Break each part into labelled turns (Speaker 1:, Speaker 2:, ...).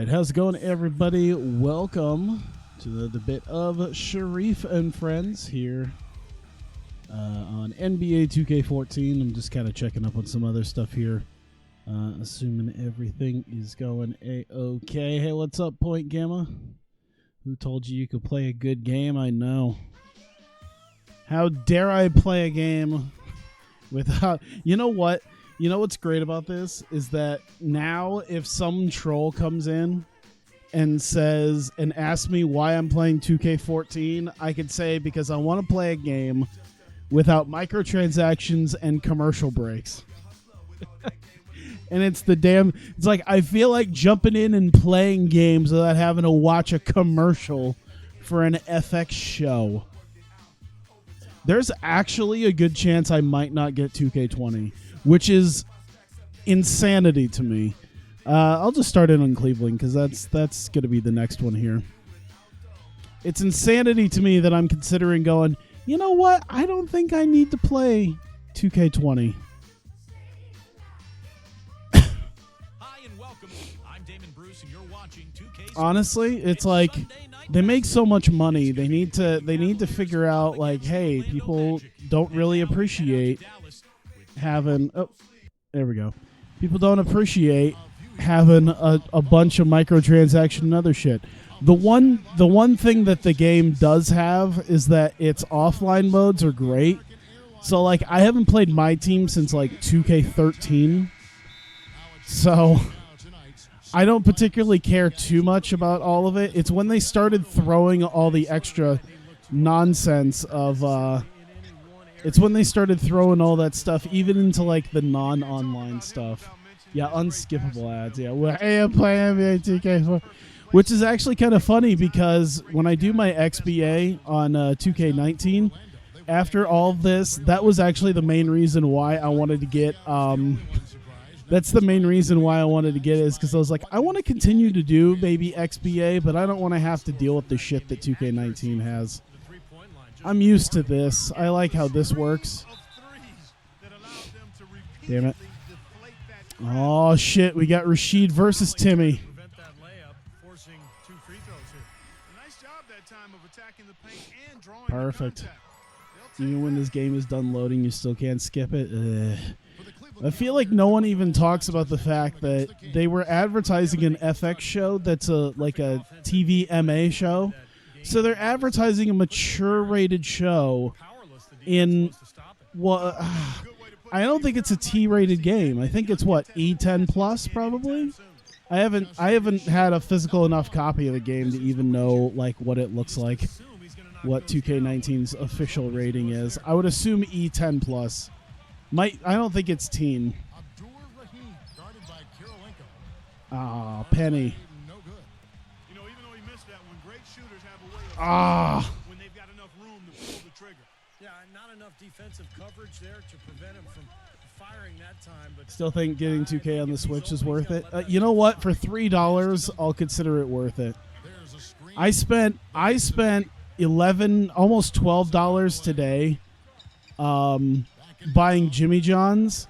Speaker 1: Alright, how's it going, everybody? Welcome to another bit of Sharif and Friends here on NBA 2K14. I'm just kind of checking up on some other stuff here, assuming everything is going A-okay. Hey, what's up, Point Gamma? Who told you could play a good game? I know. How dare I play a game without... You know what? You know what's great about this is that now if some troll comes in and says and asks me why I'm playing 2K14, I could say because I want to play a game without microtransactions and commercial breaks. And it's like I feel like jumping in and playing games without having to watch a commercial for an FX show. There's actually a good chance I might not get 2K20. Which is insanity to me. I'll just start in on Cleveland because that's going to be the next one here. It's insanity to me that I'm considering going, you know what? I don't think I need to play 2K20.
Speaker 2: Hi and welcome. I'm Damon Bruce and you're watching 2K.
Speaker 1: Honestly, it's like they make so much money. They need to figure out like, hey, people don't really appreciate having there we go. People don't appreciate having a bunch of microtransactions and other shit. The one thing that the game does have is that its offline modes are great. So like I haven't played my team since like 2K13. So I don't particularly care too much about all of it. It's when they started throwing all the extra nonsense of it's when they started throwing all that stuff, even into like the non-online stuff. Yeah, unskippable ads. Yeah, well, hey, I'm playing NBA 2K4, which is actually kind of funny because when I do my XBA on 2K19, after all of this, that was actually the main reason why I wanted to get. That's the main reason why I wanted to get it is because I was like, I want to continue to do maybe XBA, but I don't want to have to deal with the shit that 2K19 has. I'm used to this. I like how this works. Damn it. Oh, shit. We got Rashid versus Timmy. Perfect. Even when this game is done loading, you still can't skip it. I feel like no one even talks about the fact that they were advertising an FX show that's like a TV MA show. So they're advertising a mature-rated show in what? I don't think it's a T-rated game. I think it's what, E10 plus probably. I haven't had a physical enough copy of the game to even know like what it looks like, what 2K19's official rating is. I would assume E10 plus. I don't think it's teen. Ah, Penny.
Speaker 2: When they've got enough room to pull the trigger. Yeah, not enough defensive coverage there to prevent him from firing that time. But
Speaker 1: still think getting 2K on the Switch is worth it. You know what? For $3, I'll consider it worth it. I spent $11, almost $12 today, buying Jimmy John's,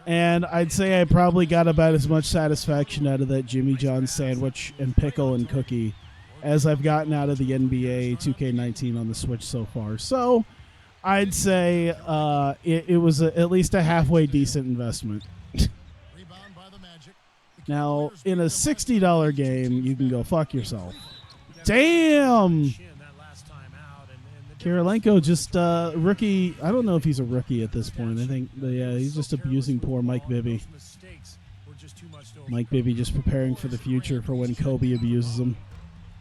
Speaker 1: and I'd say I probably got about as much satisfaction out of that Jimmy John's sandwich and pickle and cookie as I've gotten out of the NBA 2K19 on the Switch so far. So I'd say it was at least a halfway decent investment. Now, in a $60 game, you can go fuck yourself. Damn! Kirilenko just rookie. I don't know if he's a rookie at this point. I think, yeah, he's just abusing poor Mike Bibby. Mike Bibby just preparing for the future for when Kobe abuses him.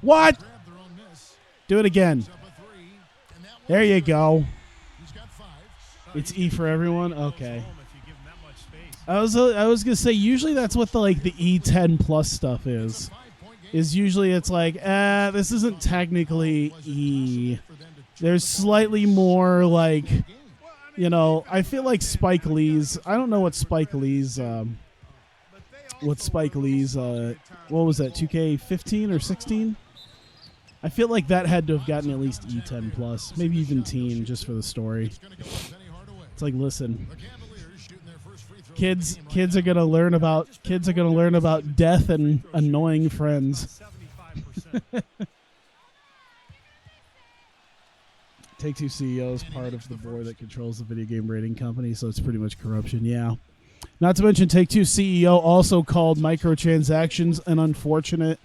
Speaker 1: What? Do it again. There you go. It's E for everyone? Okay. I was gonna say usually that's what the E10 plus stuff is. Is usually it's like, this isn't technically E. There's slightly more like, you know, I feel like Spike Lee's, I don't know what Spike Lee's what was that, 2K15 or 16? I feel like that had to have gotten at least E10 plus, maybe even teen, just for the story. It's like, listen, Kids are gonna learn about death and annoying friends.
Speaker 2: 75%.
Speaker 1: Take-Two CEO is part of the board that controls the video game rating company, so it's pretty much corruption. Yeah. Not to mention, Take-Two CEO also called microtransactions an unfortunate.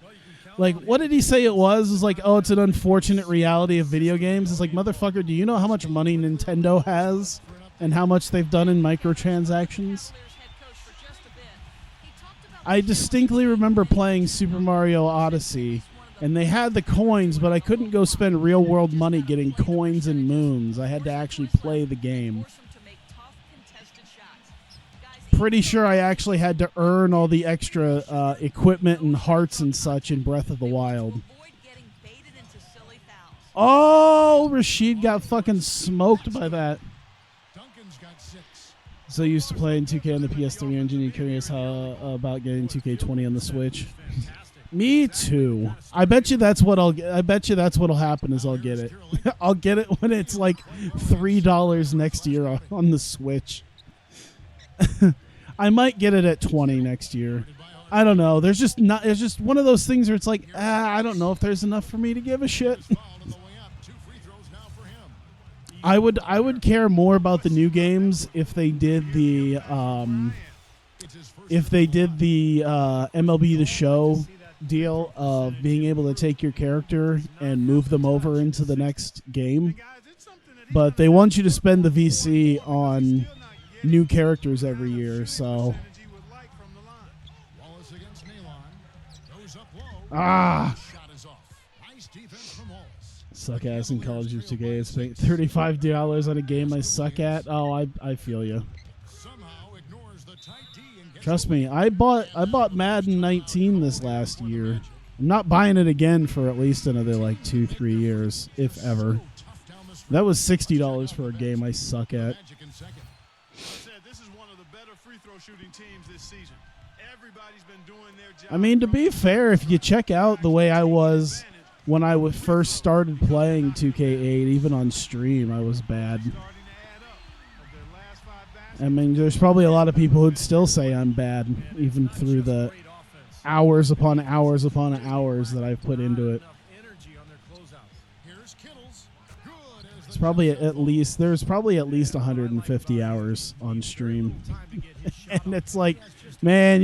Speaker 1: Like, what did he say it was? It was like, oh, it's an unfortunate reality of video games. It's like, motherfucker, do you know how much money Nintendo has and how much they've done in microtransactions? I distinctly remember playing Super Mario Odyssey, and they had the coins, but I couldn't go spend real-world money getting coins and moons. I had to actually play the game. Pretty sure I actually had to earn all the extra equipment and hearts and such in Breath of the Wild. Oh, Rashid got fucking smoked by that. So used to playing 2K on the PS3 engine. You curious how about getting 2K20 on the Switch? Me too. I bet you that's what'll happen. Is I'll get it. I'll get it when it's like $3 next year on the Switch. I might get it at 20 next year. I don't know. It's just one of those things where it's like, I don't know if there's enough for me to give a shit. I would care more about the new games if they did the MLB The Show deal of being able to take your character and move them over into the next game. But they want you to spend the VC on new characters every year, so suck ass in Call of Duty 2K. I spent $35 on a game I suck at. Oh, I feel you. Trust me, I bought Madden 19 this last year. I'm not buying it again for at least another like 2-3 years, if ever. That was $60 for a game I suck at. I mean, to be fair, if you check out the way I was when I first started playing 2K8, even on stream, I was bad. I mean, there's probably a lot of people who'd still say I'm bad, even through the hours upon hours upon hours that I've put into it. There's probably at least 150 hours on stream. And it's like, man,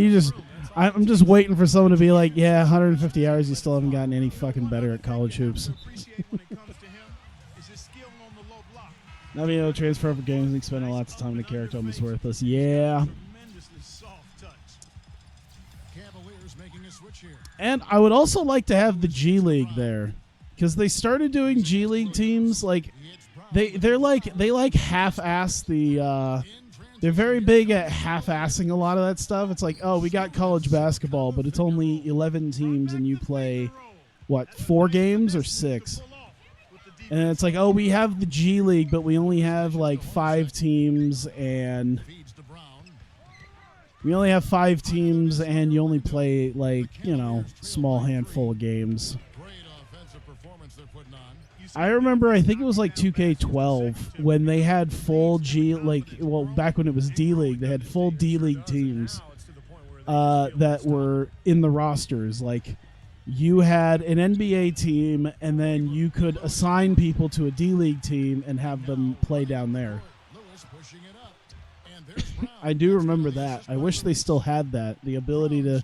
Speaker 1: I'm just waiting for someone to be like, yeah, 150 hours, you still haven't gotten any fucking better at college hoops. Not being able to transfer for games and spend lots of time on the character almost worthless. Yeah. And I would also like to have the G League there, because they started doing G League teams. Like they half-ass the. They're very big at half-assing a lot of that stuff. It's like, oh, we got college basketball, but it's only 11 teams, and you play, what, 4 games or 6? And it's like, oh, we have the G League, but we only have like 5 teams, and you only play like, small handful of games. I remember, I think it was like 2K12 when they had full back when it was D League, they had full D League teams that were in the rosters. Like, you had an NBA team, and then you could assign people to a D League team and have them play down there. I do remember that. I wish they still had that. The ability to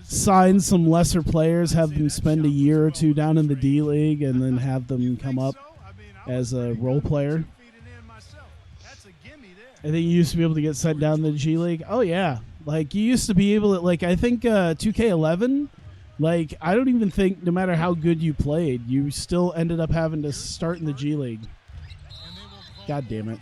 Speaker 1: sign some lesser players, have them spend a year or two down in the D League, and then have them come up as a role player. I think you used to be able to get sent down to the G League. Oh, yeah. Like, you used to be able to, like, I think 2K11... Like, I don't even think, no matter how good you played, you still ended up having to start in the G League. God damn it.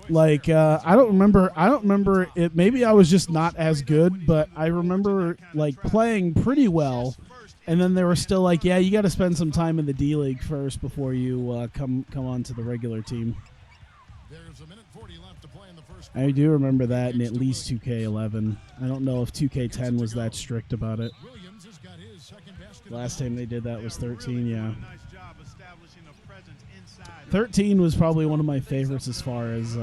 Speaker 1: Like, I don't remember it. Maybe I was just not as good, but I remember, like, playing pretty well. And then they were still like, yeah, you got to spend some time in the D League first before you come on to the regular team. I do remember that in at least 2K11. I don't know if 2K10 was that strict about it. Last time they did that was 13, yeah. 13 was probably one of my favorites as far as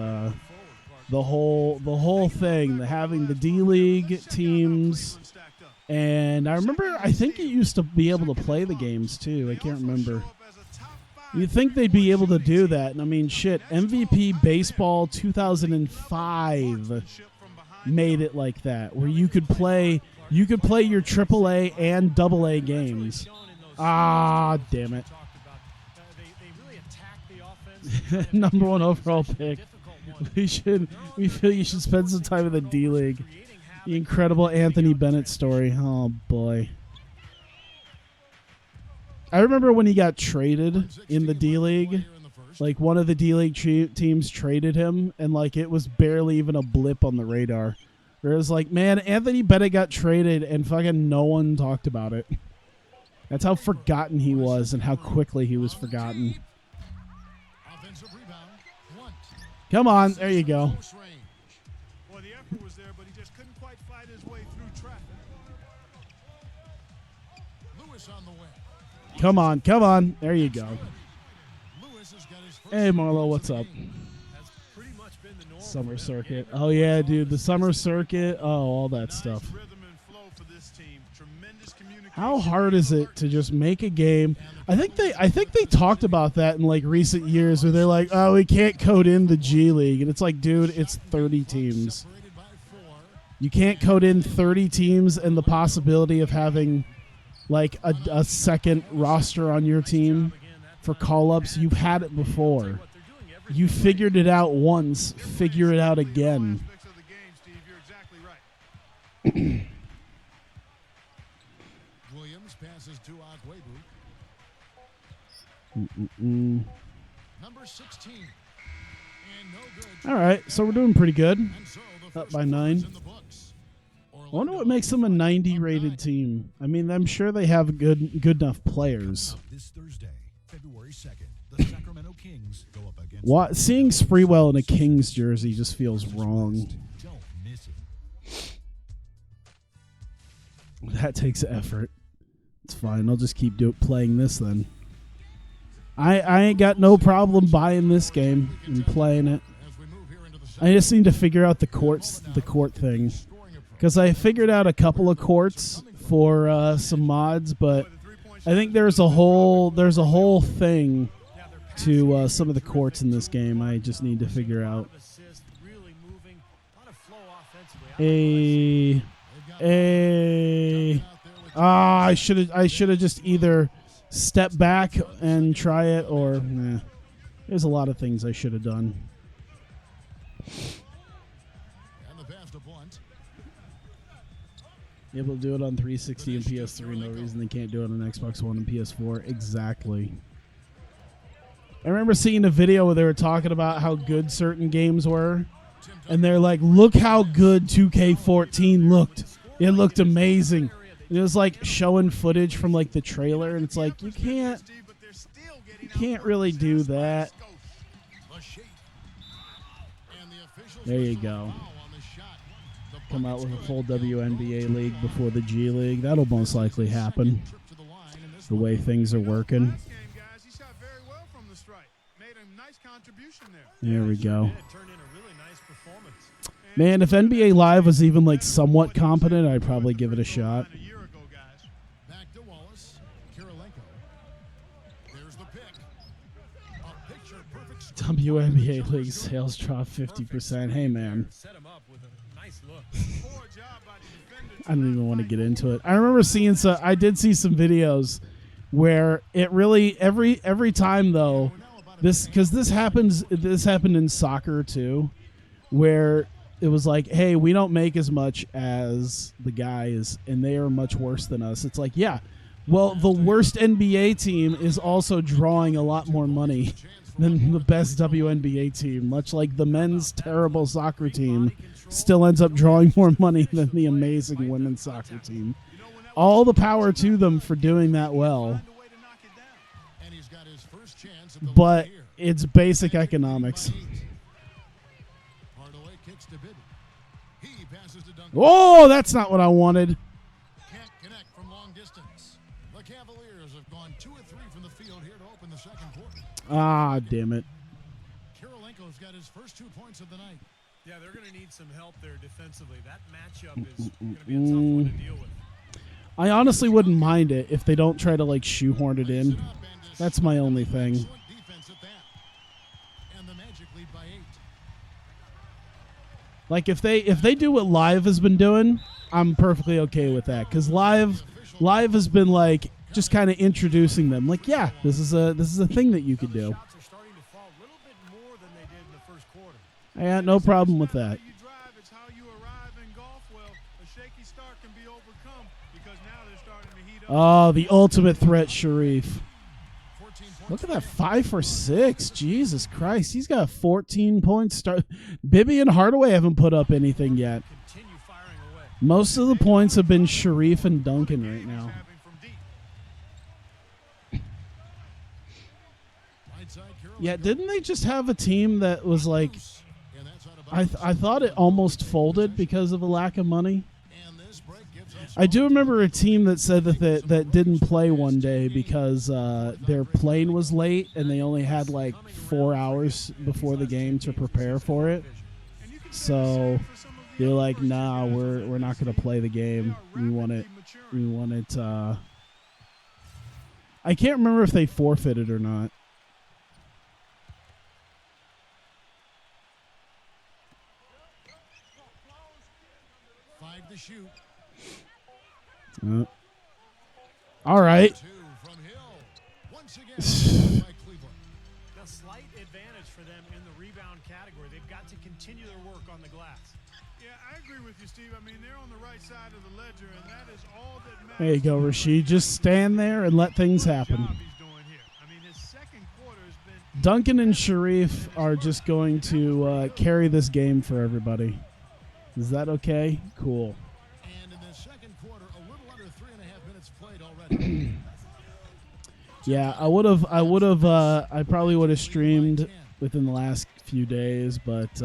Speaker 1: the whole thing, having the D-League teams. And I remember, I think you used to be able to play the games too. I can't remember. You'd think they'd be able to do that. And I mean, shit, MVP Baseball 2005 made it like that, where you could play your AAA and AA games. Ah, damn it. Number 1 overall pick. We feel you should spend some time in the D-League. The incredible Anthony Bennett story. Oh, boy. I remember when he got traded in the D-League. Like, one of the D-League teams traded him, and, like, it was barely even a blip on the radar. Where it was like, man, Anthony Bennett got traded, and fucking no one talked about it. That's how forgotten he was and how quickly he was forgotten. Come on, there you go.
Speaker 2: Well, the effort was there, but he just couldn't quite fight his way through traffic. Lewis on the way.
Speaker 1: Come on. There you go. Hey, Marlo, what's up?
Speaker 2: That's pretty much been the norm.
Speaker 1: Summer circuit. Oh, yeah, dude, the summer circuit. Oh, all that stuff. How hard is it to just make a game? I think they talked about that in like recent years where they're like, oh, we can't code in the G League. And it's like, dude, it's 30 teams. You can't code in 30 teams and the possibility of having like a second roster on your team for call-ups. You've had it before. You figured it out once. Figure it out again.
Speaker 2: Passes to
Speaker 3: Number 16. And no
Speaker 1: good. All right, so we're doing pretty good. Up by 9. I wonder what makes them a 90 rated team. I mean, I'm sure they have good enough players.
Speaker 3: This Thursday, February 2nd, the Sacramento Kings go up against
Speaker 1: Seeing Spreewell in a Kings jersey just feels wrong.
Speaker 3: Don't miss it.
Speaker 1: That takes effort. It's fine. I'll just keep playing this then. I ain't got no problem buying this game and playing it. I just need to figure out the court thing, because I figured out a couple of courts for some mods, but I think there's a whole thing to some of the courts in this game. I just need to figure out. I should have just either stepped back and try it, or there's a lot of things I should have done. Able to do it on 360 and PS3. No reason they can't do it on Xbox One and PS4. Exactly. I remember seeing a video where they were talking about how good certain games were, and they're like, "Look how good 2K14 looked. It looked amazing." It was like showing footage from like the trailer, and it's like you can't really do that. There you go. Come out with a full WNBA league before the G League. That'll most likely happen. The way things are working. There we go. Man, if NBA Live was even like somewhat competent, I'd probably give it a shot. WNBA League sales drop 50%. Hey, man. I don't even want to get into it. I remember seeing I did see some videos where it really every time though, this happened in soccer too, where it was like, hey, we don't make as much as the guys and they are much worse than us. It's like, yeah, well, the worst NBA team is also drawing a lot more money than the best WNBA team, much like the men's terrible soccer team still ends up drawing more money than the amazing women's soccer team. All the power to them for doing that well. But it's basic economics. Oh, that's not what I wanted.
Speaker 3: Can't connect from long distance. The Cavaliers have gone 2 or 3 from the field here to open the second quarter.
Speaker 1: Ah, damn it.
Speaker 3: Kirilenko's got his first 2 points of the night.
Speaker 2: Yeah, they're going to need some help there defensively. That matchup is going to be a tough one to deal with.
Speaker 1: I honestly wouldn't mind it if they don't try to like shoehorn it in. That's my only thing.
Speaker 3: Defense at that. And the Magic lead by 8.
Speaker 1: Like if they do what Live has been doing, I'm perfectly okay with that. Because Live has been like just kind of introducing them. Like, yeah, this is a thing that you could do.
Speaker 2: Shots are starting to fall a little bit more than they did in the first quarter.
Speaker 1: Yeah, no problem with that.
Speaker 4: You drive, it's how you arrive in golf. Well, a shaky start can be overcome because now they're starting to heat up.
Speaker 1: Oh, the ultimate threat, Sharif.
Speaker 3: 14 points.
Speaker 1: Look at that, 5 for 6. Jesus Christ, he's got 14 points. Bibby and Hardaway haven't put up anything yet.
Speaker 2: Continue firing away.
Speaker 1: Most of the points have been Sharif and Duncan right now.
Speaker 4: Having from deep.
Speaker 3: Right side, Carroll
Speaker 1: Yeah,
Speaker 3: is
Speaker 1: didn't they just have a team that was like,
Speaker 3: loose. And that's out of
Speaker 1: I
Speaker 3: bounds.
Speaker 1: thought it almost folded because of a lack of money?
Speaker 3: And this break gives us
Speaker 1: I do remember a team that said that didn't play one day because their plane was late and they only had like 4 hours before the game to prepare for it.
Speaker 4: And you can say
Speaker 1: So
Speaker 4: the same for some of the
Speaker 1: they're
Speaker 4: other
Speaker 1: like,
Speaker 4: first
Speaker 1: nah,
Speaker 4: year
Speaker 1: we're
Speaker 4: players.
Speaker 1: not gonna play the
Speaker 4: They
Speaker 1: game.
Speaker 4: are
Speaker 1: We want it.
Speaker 4: rapidly maturing.
Speaker 1: We want it. I can't remember if they forfeited or not.
Speaker 3: Five to shoot.
Speaker 1: All right.
Speaker 3: 2 from Hill. Once again, by Cleveland.
Speaker 2: A slight advantage for them in the rebound category. They've got to continue their work on the glass.
Speaker 4: Yeah, I agree with you, Steve. I mean, they're on the right side of the ledger, and that is all that matters.
Speaker 1: There you go, Rashid. Just stand there and let things happen.
Speaker 4: Job he's doing here. I mean, his second quarter has been
Speaker 1: Duncan and Sharif are just going to carry this game for everybody. Is that okay? Cool.
Speaker 3: And in the second quarter, a little under 3.5 minutes played already.
Speaker 1: Yeah, I probably would have streamed within the last few days, but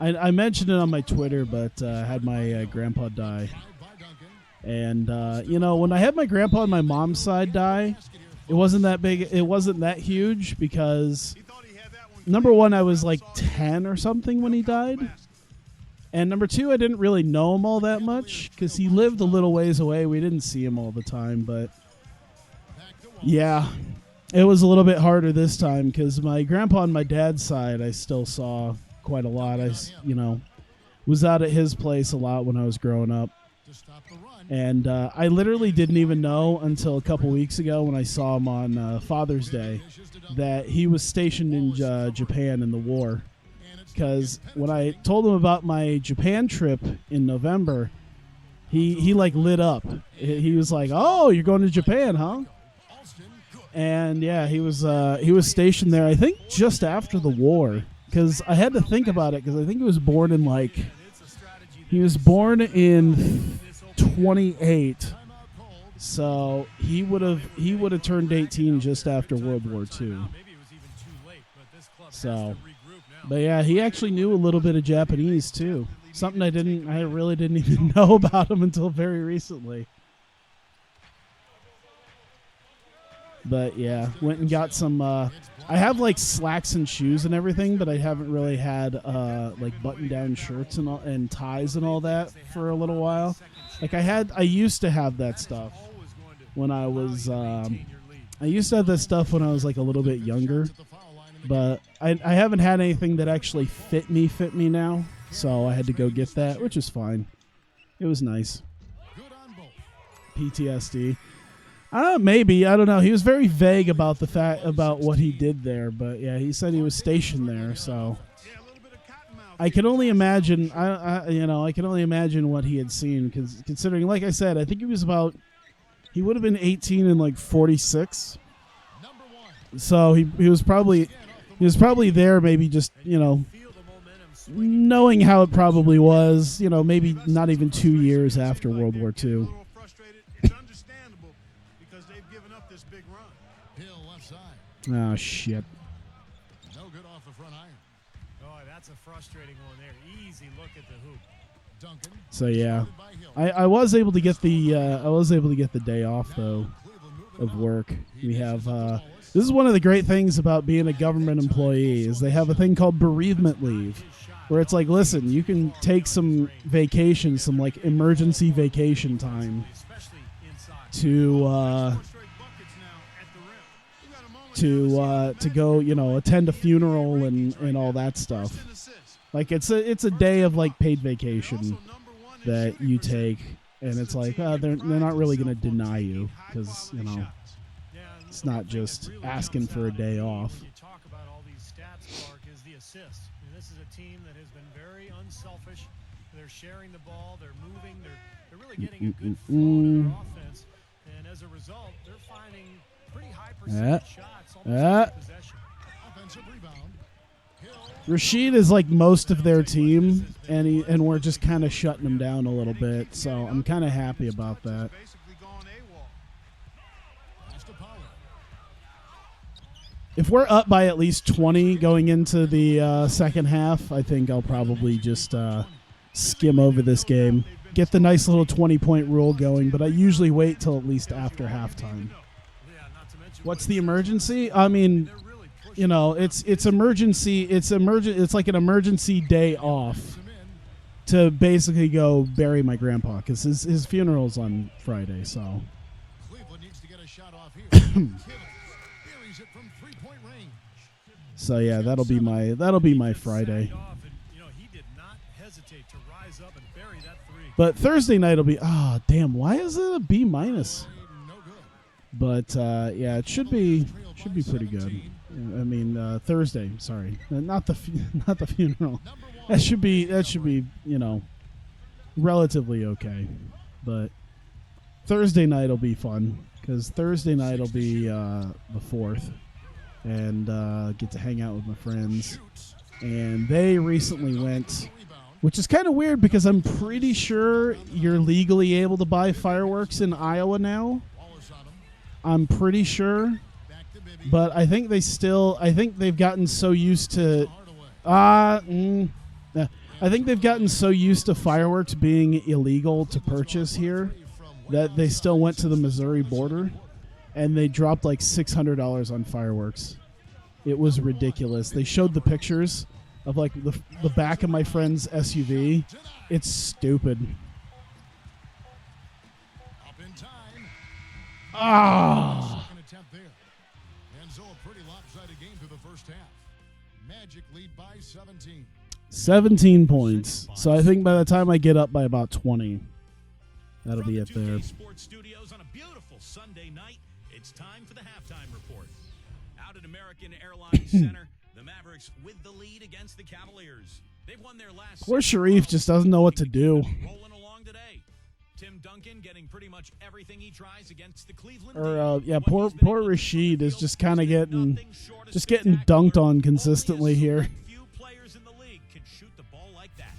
Speaker 1: I mentioned it on my Twitter, but I had my grandpa die.
Speaker 3: By Duncan.
Speaker 1: And, when I had my grandpa on my mom's side die, it wasn't that big. It wasn't that huge because,
Speaker 4: he thought he had that one.
Speaker 1: number one, I was like 10 or something when he died. And number two, I didn't really know him all that much because he lived a little ways away. We didn't see him all the time, but
Speaker 3: Back to Wall.
Speaker 1: yeah, it was a little bit harder this time because my grandpa on my dad's side, I still saw quite a lot. Was out at his place a lot when I was growing up.
Speaker 3: To stop the run.
Speaker 1: And I literally didn't even know until a couple weeks ago when I saw him on Father's Day that he was stationed in Japan in the war. Because when I told him about my Japan trip in November, he like lit up. He was like, "Oh, you're going to Japan, huh?"
Speaker 3: Alston, good.
Speaker 1: And yeah, he was stationed there. I think just after the war, because I had to think about it because I think he was born in like
Speaker 2: It's a strategy
Speaker 1: he was born in
Speaker 2: this open
Speaker 1: 28.
Speaker 3: Timeout called.
Speaker 1: So he would have turned 18 just after World War II.
Speaker 2: maybe it was even too late, but this club
Speaker 1: So,
Speaker 2: has to regroup now.
Speaker 1: But yeah, he actually knew a little bit of Japanese too. Something I really didn't even know about him until very recently. But yeah, went and got some. I have like slacks and shoes and everything, but I haven't really had like button-down shirts and ties and all that for a little while. Like I used to have that stuff
Speaker 2: Always going to
Speaker 1: when I was.
Speaker 2: maintain your lead.
Speaker 1: I used to have that stuff when I was like a little bit younger,
Speaker 3: At the foul line in the
Speaker 1: but I haven't had anything that actually fit me now. So I had to go get that, which is fine. It was nice.
Speaker 3: Good on both.
Speaker 1: PTSD. Maybe, I don't know. He was very vague about about what he did there, but yeah, he said he was stationed there. So
Speaker 4: Yeah, a little bit of cottonmouth.
Speaker 1: I can only imagine. I can only imagine what he had seen, because considering, like I said, I think he would have been 18 and like 46.
Speaker 3: Number one.
Speaker 1: So he was probably there, maybe just
Speaker 2: Feel the momentum swing.
Speaker 1: knowing how it probably was, maybe not even 2 years after World War
Speaker 4: Getting a
Speaker 1: II.
Speaker 4: little frustrated. It's understandable because they've given up this big run.
Speaker 3: Hill left side.
Speaker 1: Oh shit.
Speaker 3: No good off the front iron.
Speaker 2: Oh, that's a frustrating one there. Easy look at the hoop.
Speaker 3: Duncan.
Speaker 1: So yeah,
Speaker 3: Started by Hill.
Speaker 1: I was able to get the day off though
Speaker 3: Cleveland moving
Speaker 1: of
Speaker 3: on.
Speaker 1: work. We have this is one of the great things about being a government employee is they have a thing called bereavement leave, where it's like, listen, you can take some vacation, some like emergency vacation time to go, you know, attend a funeral and all that stuff. Like it's a day of like paid vacation that you take, and it's like they're not really going to deny you, because, you know, it's not just asking for a day off.
Speaker 2: You talk about all these stats, Clark, is the assists. And this is a team that has been very unselfish. They're sharing the ball, they're moving, they're really getting a good flow to their offense, and as a result, they're finding pretty high percentage shots almost every possession.
Speaker 3: Offensive rebound.
Speaker 1: Rashid is like most of their team, and we're just kind of shutting him down a little bit, so I'm kind of happy about that. If we're up by at least 20 going into the second half, I think I'll probably just skim over this game, get the nice little 20-point rule going, but I usually wait till at least after halftime. What's the emergency? I mean, you know, it's emergency. It's like an emergency day off to basically go bury my grandpa, because his funeral's on Friday. So.
Speaker 3: Cleveland needs to get a shot off here. Buries it from 3-point range.
Speaker 1: So yeah, that'll be my Friday.
Speaker 2: He did not hesitate to rise up and bury that three.
Speaker 1: But Thursday night will be damn. Why is it a B minus?
Speaker 3: No good.
Speaker 1: But yeah, it should be pretty good. I mean Thursday. Sorry, not the funeral. That should be you know, relatively okay. But Thursday night will be fun, because Thursday night will be the 4th, and get to hang out with my friends. And they recently went, which is kind of weird, because I'm pretty sure you're legally able to buy fireworks in Iowa now. I'm pretty sure. But I think they've gotten so used to I think they've gotten so used to fireworks being illegal to purchase here that they still went to the Missouri border, and they dropped like $600 on fireworks. It was ridiculous. They showed the pictures of like the back of my friend's SUV. It's stupid.
Speaker 3: Up in time.
Speaker 1: Ah.
Speaker 3: Second attempt there. And so a pretty lopsided game through the first half. Magic lead by 17.
Speaker 1: 17 points. So I think by the time I get up by about 20, that'll be it there.
Speaker 5: Sports Studios on a beautiful Sunday night. It's time for the halftime report. Out at American Airlines Center, the Mavericks with the lead against the Cavaliers. They've won their last.
Speaker 1: Poor Sharif just doesn't know what to do.
Speaker 5: Rolling along today. Tim Duncan getting pretty much everything he tries against the Cleveland.
Speaker 1: Poor Rashid is just kind of getting dunked on consistently here.
Speaker 5: Few players in the league can shoot the ball like that.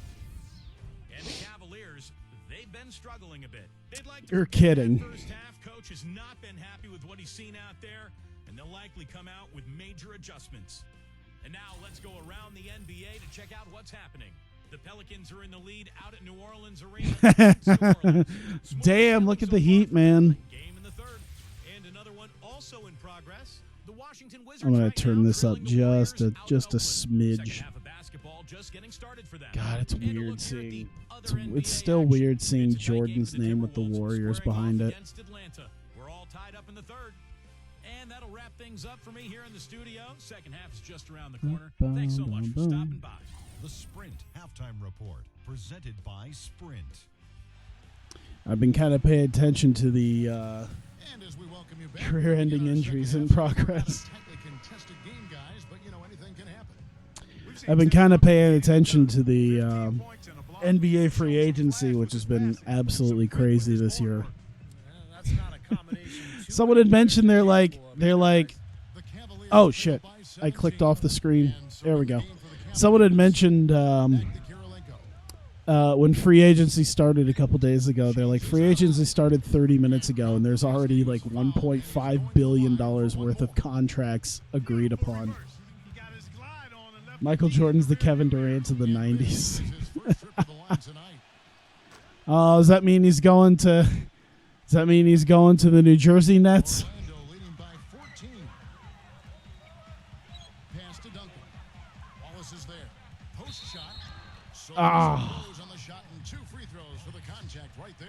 Speaker 5: And the Cavaliers, they've been struggling a bit. They'd like to.
Speaker 1: You're kidding.
Speaker 5: First half, coach has not been happy with what he's seen out there, and they'll likely come out with major adjustments. And now let's go around the NBA to check out what's happening. The Pelicans are in the lead out at New Orleans Arena.
Speaker 1: Damn, look at the Heat, man.
Speaker 5: Game in the third. And another one also in progress. The Washington Wizards.
Speaker 1: I'm going
Speaker 5: right
Speaker 1: to turn
Speaker 5: now
Speaker 1: this up
Speaker 5: trailing the
Speaker 1: just a
Speaker 5: Warriors out
Speaker 1: smidge.
Speaker 5: Second half of basketball just getting started for them.
Speaker 1: God, it's
Speaker 5: And a look
Speaker 1: weird
Speaker 5: here at
Speaker 1: seeing.
Speaker 5: the other
Speaker 1: It's
Speaker 5: NBA
Speaker 1: still
Speaker 5: action.
Speaker 1: weird seeing
Speaker 5: It's a tight game
Speaker 1: Jordan's
Speaker 5: for the
Speaker 1: name with the
Speaker 5: Timberwolves
Speaker 1: Warriors
Speaker 5: squaring
Speaker 1: behind
Speaker 5: off
Speaker 1: it.
Speaker 5: against Atlanta. We're all tied up in the third. And that'll wrap things up for me here in the studio. Second half is just around the corner. Thanks so much for stopping by.
Speaker 6: The Sprint Halftime Report, presented by Sprint.
Speaker 1: I've been kind of paying attention to the
Speaker 3: And as we welcome you back,
Speaker 1: career-ending
Speaker 3: we begin our
Speaker 1: injuries
Speaker 3: second
Speaker 1: in
Speaker 3: half.
Speaker 1: progress.
Speaker 3: Tightly contested game, guys, but anything can happen.
Speaker 1: I've been kind of paying attention to the NBA free agency, which has been absolutely crazy this year.
Speaker 2: That's not a combination.
Speaker 1: Someone had mentioned they're like,
Speaker 3: The Cavaliers
Speaker 1: oh shit,
Speaker 3: by
Speaker 1: I clicked
Speaker 3: 17.
Speaker 1: off the screen.
Speaker 3: And so
Speaker 1: There we
Speaker 3: the
Speaker 1: go.
Speaker 3: game for the Cavaliers.
Speaker 1: Someone had mentioned
Speaker 3: Back to Kirilenko.
Speaker 1: when free agency started a couple days ago, they're like, free agency started 30 minutes ago, and there's already like $1.5 billion worth of contracts agreed upon.
Speaker 4: He got his glide on and left
Speaker 1: Michael Jordan's the Kevin Durant of the 90s.
Speaker 3: His first trip to the line tonight.
Speaker 1: Does that mean he's going to? Does that mean he's going to the New Jersey Nets?
Speaker 3: Orlando leading by 14. Pass to Duncan. Wallace is there. Post shot.
Speaker 1: Ah.
Speaker 3: On the shot and 2 free throws for the contact right there.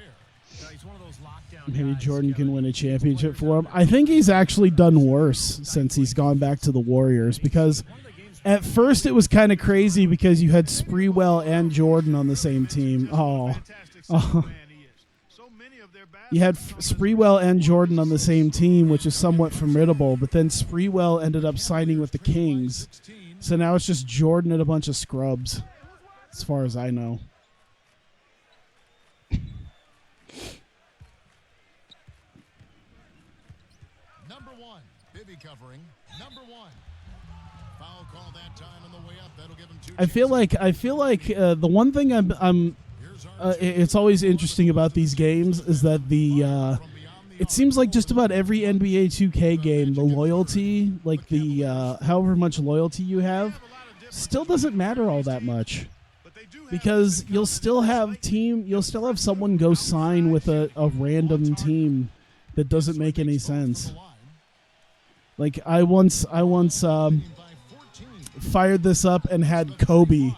Speaker 2: He's one of those lockdown
Speaker 1: Maybe
Speaker 2: guys.
Speaker 1: Jordan can win a championship for him. I think he's actually done worse since he's gone back to the Warriors, because at first it was kind of crazy because you had Sprewell and Jordan on the same team. You had Sprewell and Jordan on the same team, which is somewhat formidable, but then Sprewell ended up signing with the Kings. So now it's just Jordan and a bunch of scrubs, as far as I know.
Speaker 3: Number 1, Bibby covering. Number 1. Foul call that time on the way up. That'll give him 2.
Speaker 1: I feel like the one thing it's always interesting about these games is that it seems like just about every NBA 2K game, the loyalty, like the however much loyalty you have, still doesn't matter all that much, because you'll still have someone go sign with a random team that doesn't make any sense. Like I once fired this up and had Kobe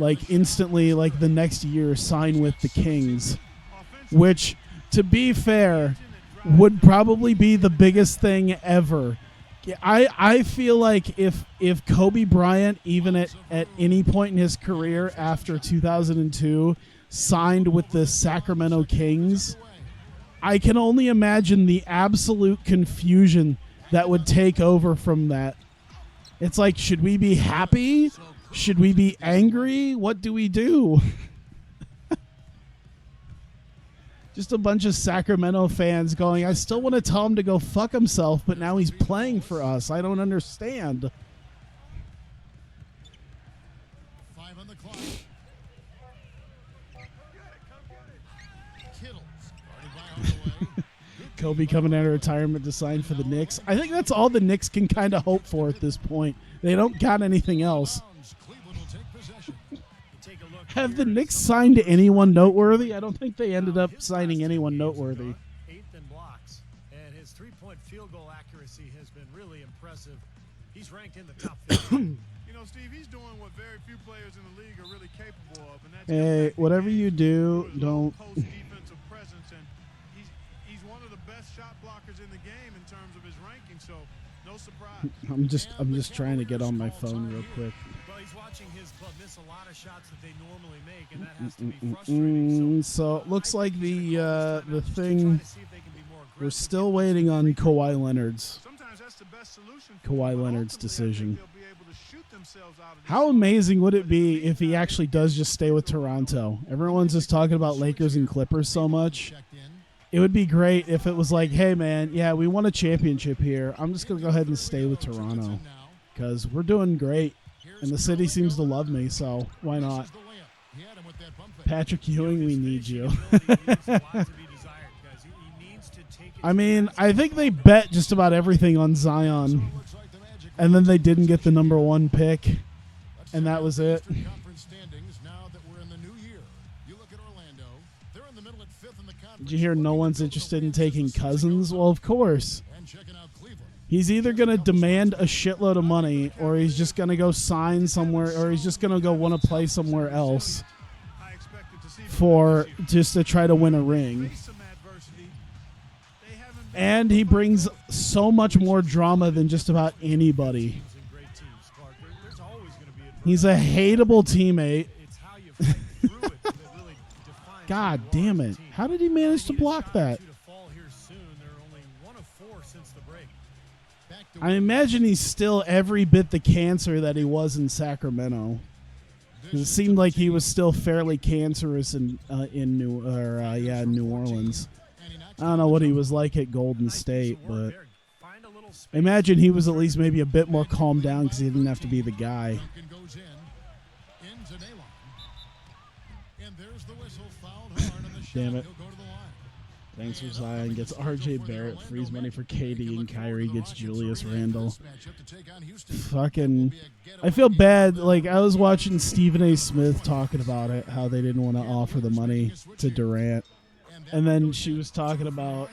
Speaker 1: like instantly, like the next year, sign with the Kings, which, to be fair, would probably be the biggest thing ever. I feel like if Kobe Bryant, even at any point in his career after 2002, signed with the Sacramento Kings, I can only imagine the absolute confusion that would take over from that. It's like, should we be happy? Should we be angry? What do we do? Just a bunch of Sacramento fans going, I still want to tell him to go fuck himself, but now he's playing for us. I don't understand.
Speaker 3: 5 on the clock. Kittle started by Hardaway.
Speaker 1: Kobe coming out of retirement to sign for the Knicks. I think that's all the Knicks can kind of hope for at this point. They don't got anything else.
Speaker 3: Cleveland will take possession.
Speaker 2: Take a look
Speaker 1: Have the
Speaker 2: here.
Speaker 1: Knicks signed anyone noteworthy? I don't think they ended up signing anyone noteworthy.
Speaker 2: 8th in blocks, and his three-point field goal accuracy has been really impressive. He's ranked in the top 50.
Speaker 4: You know, Steve, he's doing what very few players in the league are really capable of, and that's
Speaker 1: Hey, whatever you do, don't.
Speaker 4: post defensive presence, and he's one of the best shot blockers in the game in terms of his ranking. So, no surprise.
Speaker 1: I'm just trying to get on my phone real quick.
Speaker 2: Well, he's watching his club miss a lot of shots that they normally make, and that has to be frustrating.
Speaker 1: So it looks like the thing.
Speaker 2: Trying to see if they can be more
Speaker 1: We're
Speaker 2: aggressive.
Speaker 1: still waiting on Kawhi Leonard's
Speaker 4: Sometimes that's the best solution.
Speaker 1: Kawhi Leonard's decision.
Speaker 4: They'll be able to shoot themselves out of this.
Speaker 1: How amazing would it be if he actually does just stay with Toronto? Everyone's just talking about Lakers and Clippers so much.
Speaker 3: Checked in.
Speaker 1: It would be great if it was like, hey man, yeah, we won a championship here. I'm just gonna go ahead and stay with Toronto because we're doing great, and the city seems to love me. So why not?
Speaker 3: Misses the layup. He had him with that pump fake.
Speaker 1: Patrick Ewing, we need you.
Speaker 2: Ability leaves a lot to be desired, guys. He needs to take it
Speaker 1: I
Speaker 2: to
Speaker 1: mean,
Speaker 2: the
Speaker 1: I think they bet just about everything on Zion,
Speaker 3: Looks like the Magic
Speaker 1: and then they didn't get the number 1 pick,
Speaker 3: Let's
Speaker 1: and that was it.
Speaker 3: Eastern Conference standings now that we're in the new year. You look at Orlando. They're in the middle at 5th in the conference.
Speaker 1: Did you hear no one's interested in taking Cousins? Well, of course.
Speaker 3: And checking out Cleveland.
Speaker 1: He's either going to demand a shitload of money, or he's just going to go sign somewhere, or he's just going to go want to play somewhere else
Speaker 4: I expected to see
Speaker 1: for just to try to win a ring.
Speaker 4: face some adversity. They haven't been
Speaker 1: And he brings so much more drama than just about anybody.
Speaker 2: teams and great teams, Clark. There's always going to be adversity.
Speaker 1: He's a hateable teammate.
Speaker 2: It's how you fight through it that really defines
Speaker 1: God
Speaker 2: who you are
Speaker 1: damn
Speaker 2: as a
Speaker 1: it.
Speaker 2: team.
Speaker 1: How did he manage to
Speaker 2: They need a
Speaker 1: block
Speaker 2: shot or
Speaker 1: that?
Speaker 2: two to fall here soon. They're only 1 of 4 since the break.
Speaker 3: Back to
Speaker 1: I imagine he's still every bit the cancer that he was in Sacramento. It seemed like he was still fairly cancerous in New Orleans.
Speaker 3: and he knocks
Speaker 1: I don't know what he was like at Golden State,
Speaker 2: Some work
Speaker 1: but
Speaker 2: there. Find a little space.
Speaker 1: I imagine he was at least maybe a bit more calmed down because he didn't have to be the guy.
Speaker 3: Duncan goes into Nalon. And there's the whistle, fouled hard on the shot.
Speaker 1: Damn it.
Speaker 3: He'll go to the line.
Speaker 1: Thanks for Zion. Gets RJ Barrett. Frees money for KD, and Kyrie gets Julius Randle. Fucking, I feel bad. Like, I was watching Stephen A. Smith talking about it, how they didn't want to offer the money to Durant. And then she was talking about,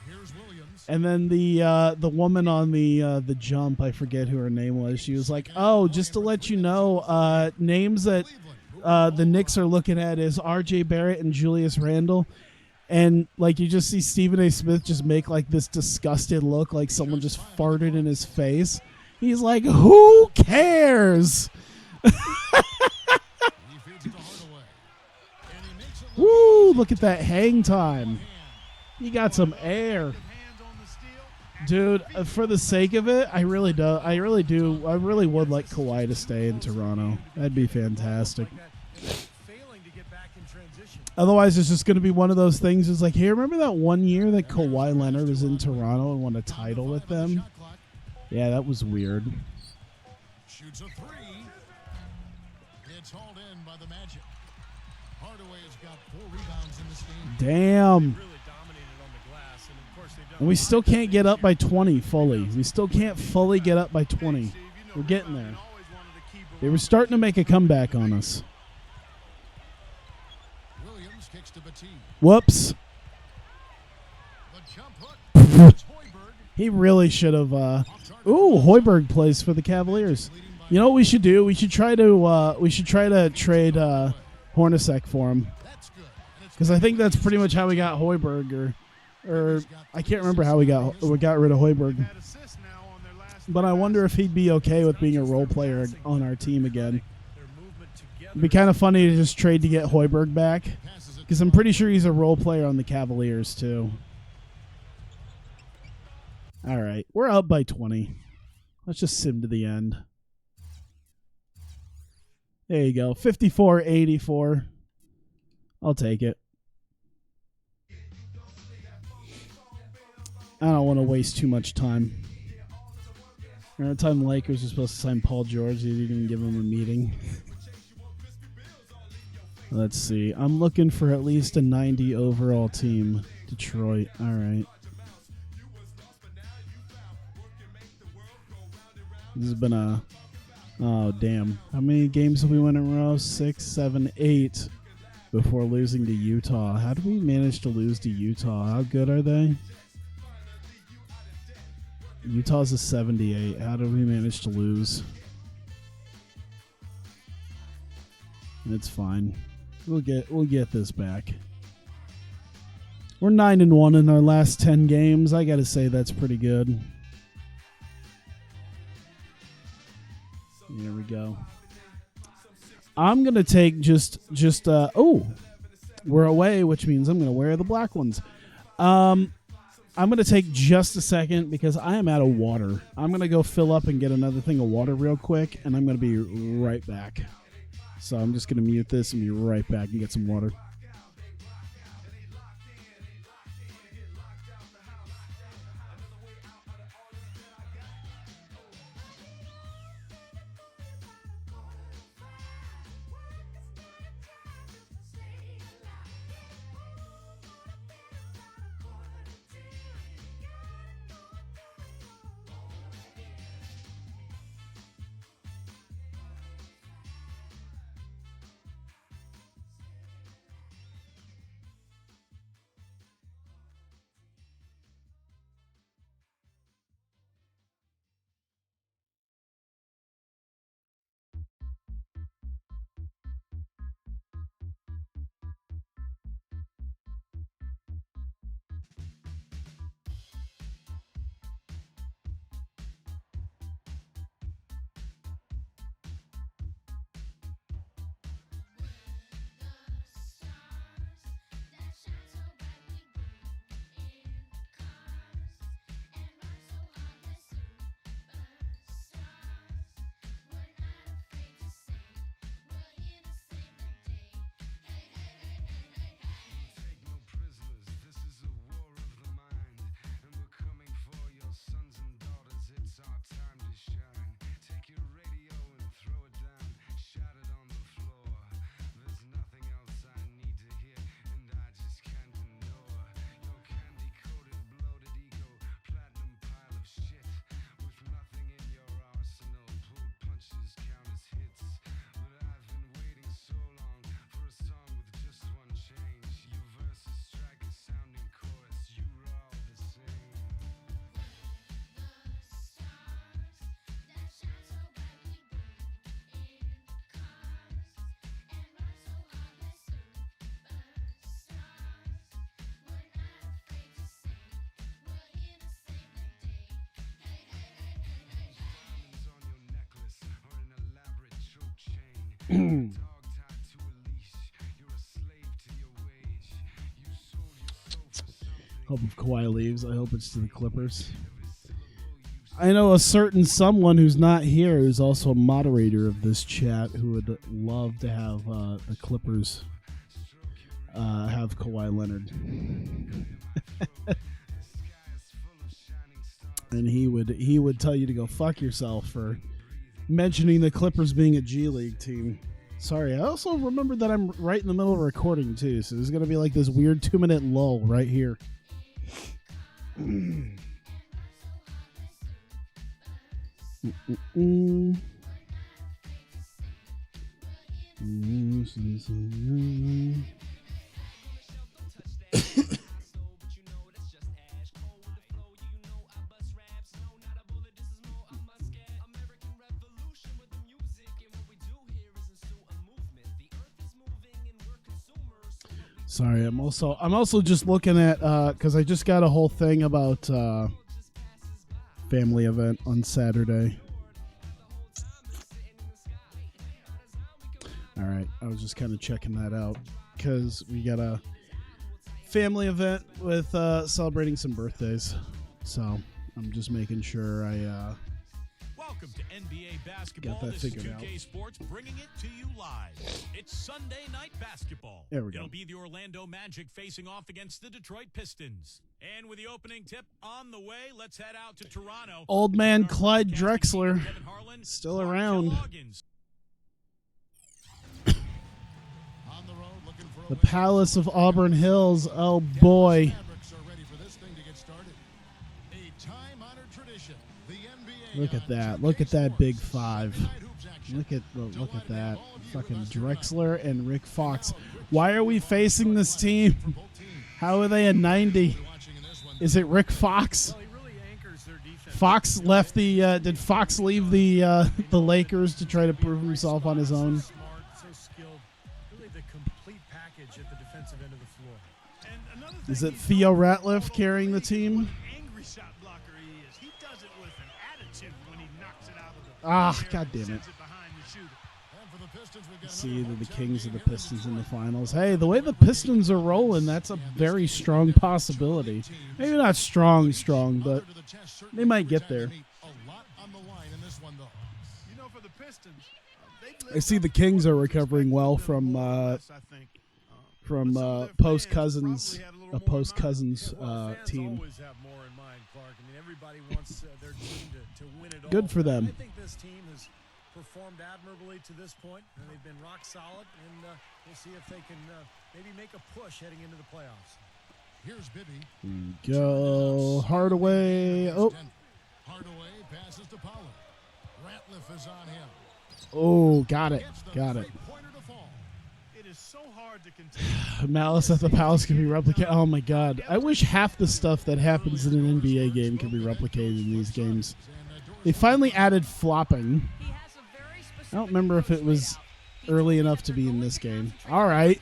Speaker 3: Here's Williams.
Speaker 1: and then the woman on the jump, I forget who her name was. She was like, "Oh, just to let you know, names that the Knicks are looking at is R.J. Barrett and Julius Randle. And, like, you just see Stephen A. Smith just make, like, this disgusted look like someone just farted in his face. He's like, who cares? Woo, look at that hang time. He got some air. Dude, for the sake of it, I really would like Kawhi to stay in Toronto. That'd be fantastic. Otherwise, it's just going to be one of those things. It's like, hey, remember that one year that Kawhi Leonard was in Toronto and won a title with them? Yeah, that was weird.
Speaker 3: Shoots a three. It's hauled in by the Magic. Hardaway has got 4 rebounds in this game.
Speaker 1: Damn. And we still can't get up by 20 fully. We still can't fully get up by 20. We're getting there. They were starting to make a comeback on us.
Speaker 3: Williams kicks to Batum.
Speaker 1: Whoops.
Speaker 3: The jump hook. It's Hoiberg.
Speaker 1: He really should have. Ooh, Hoiberg plays for the Cavaliers. You know what we should do? We should try to trade Hornacek for him.
Speaker 3: That's good. And it's
Speaker 1: Because I think that's pretty much how we got Hoiberg, or I can't remember how we got rid of Hoiberg. But I wonder if he'd be okay with being a role player on our team again. It'd be kind of funny to just trade to get Hoiberg back, because I'm pretty sure he's a role player on the Cavaliers too. All right, we're up by 20. Let's just sim to the end. There you go, 54-84. I'll take it. I don't want to waste too much time. Every time the Lakers are supposed to sign Paul George, they didn't even give him a meeting. Let's see. I'm looking for at least a 90 overall team. Detroit. All right. This has been a... Oh, damn. How many games have we won in a row? 6, 7, 8 before losing to Utah. How did we manage to lose to Utah? How good are they? Utah's a 78. How did we manage to lose? It's fine. We'll get this back. We're 9-1 in our last 10 games. I gotta say that's pretty good. There we go. I'm gonna take just oh, we're away, which means I'm gonna wear the black ones. I'm going to take just a second because I am out of water. I'm going to go fill up and get another thing of water real quick, and I'm going to be right back. So I'm just going to mute this and be right back and get some water. Hope if Kawhi leaves, I hope it's to the Clippers. I know a certain someone who's not here who's also a moderator of this chat who would love to have the Clippers have Kawhi Leonard. And he would tell you to go fuck yourself for mentioning the Clippers being a G League team. Sorry, I also remembered that I'm right in the middle of recording too, so there's going to be like this weird 2-minute lull right here. Sorry, I'm also just looking at because I just got a whole thing about family event on Saturday. All right, I was just kind of checking that out because we got a family event with celebrating some birthdays, so I'm just making sure I
Speaker 5: Welcome to NBA basketball.
Speaker 1: got that
Speaker 5: This is
Speaker 1: figured
Speaker 5: 2K
Speaker 1: out.
Speaker 5: Sports bringing it to you live. It's Sunday night basketball.
Speaker 1: There we go.
Speaker 5: It'll be the Orlando Magic facing off against the Detroit Pistons. And with the opening tip on the way, let's head out to Toronto.
Speaker 1: Old man
Speaker 5: Our
Speaker 1: Clyde
Speaker 5: broadcasting team,
Speaker 1: Drexler
Speaker 5: Kevin Harlan,
Speaker 1: still
Speaker 5: Clark
Speaker 1: around.
Speaker 5: Loggins.
Speaker 3: On the road, looking for a
Speaker 1: The
Speaker 3: win.
Speaker 1: Palace of Auburn Hills. Oh boy.
Speaker 3: Mavericks are ready for this thing to get started. A time-honored tradition. The NBA
Speaker 1: Look at
Speaker 3: on
Speaker 1: that.
Speaker 3: 2K
Speaker 1: Look at that big
Speaker 3: Sports.
Speaker 1: five.
Speaker 3: Sunday night hoops action.
Speaker 1: Look at that.
Speaker 3: All of you
Speaker 1: Fucking
Speaker 3: with us tonight.
Speaker 1: Drexler and Rick Fox. Why are we facing this team?
Speaker 3: For both teams.
Speaker 1: How are they a 90?
Speaker 3: We're watching in this one.
Speaker 1: Is it Rick Fox?
Speaker 2: Well, he really anchors their defense.
Speaker 1: Fox left the did Fox leave the Lakers to try to prove himself on his own?
Speaker 2: So smart, so skilled. Really the complete package at the defensive end of the floor.
Speaker 4: And another
Speaker 1: Is
Speaker 4: thing
Speaker 1: it
Speaker 4: he's
Speaker 1: Theo
Speaker 4: known for
Speaker 1: Ratliff
Speaker 4: all
Speaker 1: carrying
Speaker 4: over
Speaker 1: the team?
Speaker 4: what an angry shot blocker he is. He does it with an attitude when he knocks it out of the
Speaker 1: Ah,
Speaker 4: air
Speaker 1: God
Speaker 4: and
Speaker 1: damn it.
Speaker 4: sends behind the shooter.
Speaker 3: And for the Pistons, we've got
Speaker 1: See
Speaker 3: another
Speaker 1: the
Speaker 3: hometown
Speaker 1: Kings or
Speaker 3: game
Speaker 1: the
Speaker 3: here in
Speaker 1: Pistons in the
Speaker 3: Detroit.
Speaker 1: finals. Hey, the way the Pistons are rolling, that's a very strong possibility. Maybe not strong, but
Speaker 3: Mother to the chest, certainly
Speaker 1: they might
Speaker 3: every
Speaker 1: get
Speaker 3: time
Speaker 1: there.
Speaker 3: they meet. A lot on the line in this one, though.
Speaker 4: You know, for the Pistons,
Speaker 1: I see the Kings are recovering well from post Cousins, a post Cousins team.
Speaker 2: Always have more in mind, Clark. I mean, everybody wants their team to win it all.
Speaker 1: Good for them.
Speaker 2: I think this team has performed admirably to this point, and they've been rock solid. And we'll see if they can maybe make a push heading into the playoffs.
Speaker 3: Here's Bibby.
Speaker 1: Go Hardaway. Oh,
Speaker 3: Hardaway passes to Pollard. Ratliff is on him.
Speaker 1: oh, got it,
Speaker 3: Gets the
Speaker 1: got it.
Speaker 3: three-pointer to fall.
Speaker 4: it is so hard to contain.
Speaker 1: Malice at the Palace can be replicated. Oh my God, I wish half the stuff that happens in an NBA game could be replicated in these games. They finally added flopping. I don't remember if it was early enough to be in this game. All right.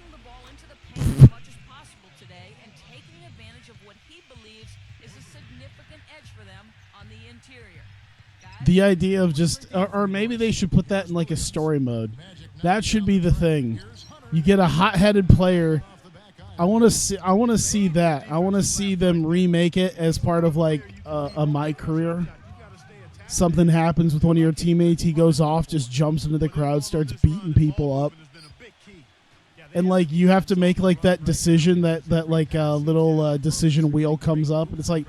Speaker 1: The idea of just, or maybe they should put that in like a story mode. That should be the thing. You get a hot-headed player. I want to see that. I want to see them remake it as part of like a My Career. Something happens with one of your teammates. He goes off, just jumps into the crowd, starts beating people up. And like you have to make like that decision that like little decision wheel comes up, and it's like,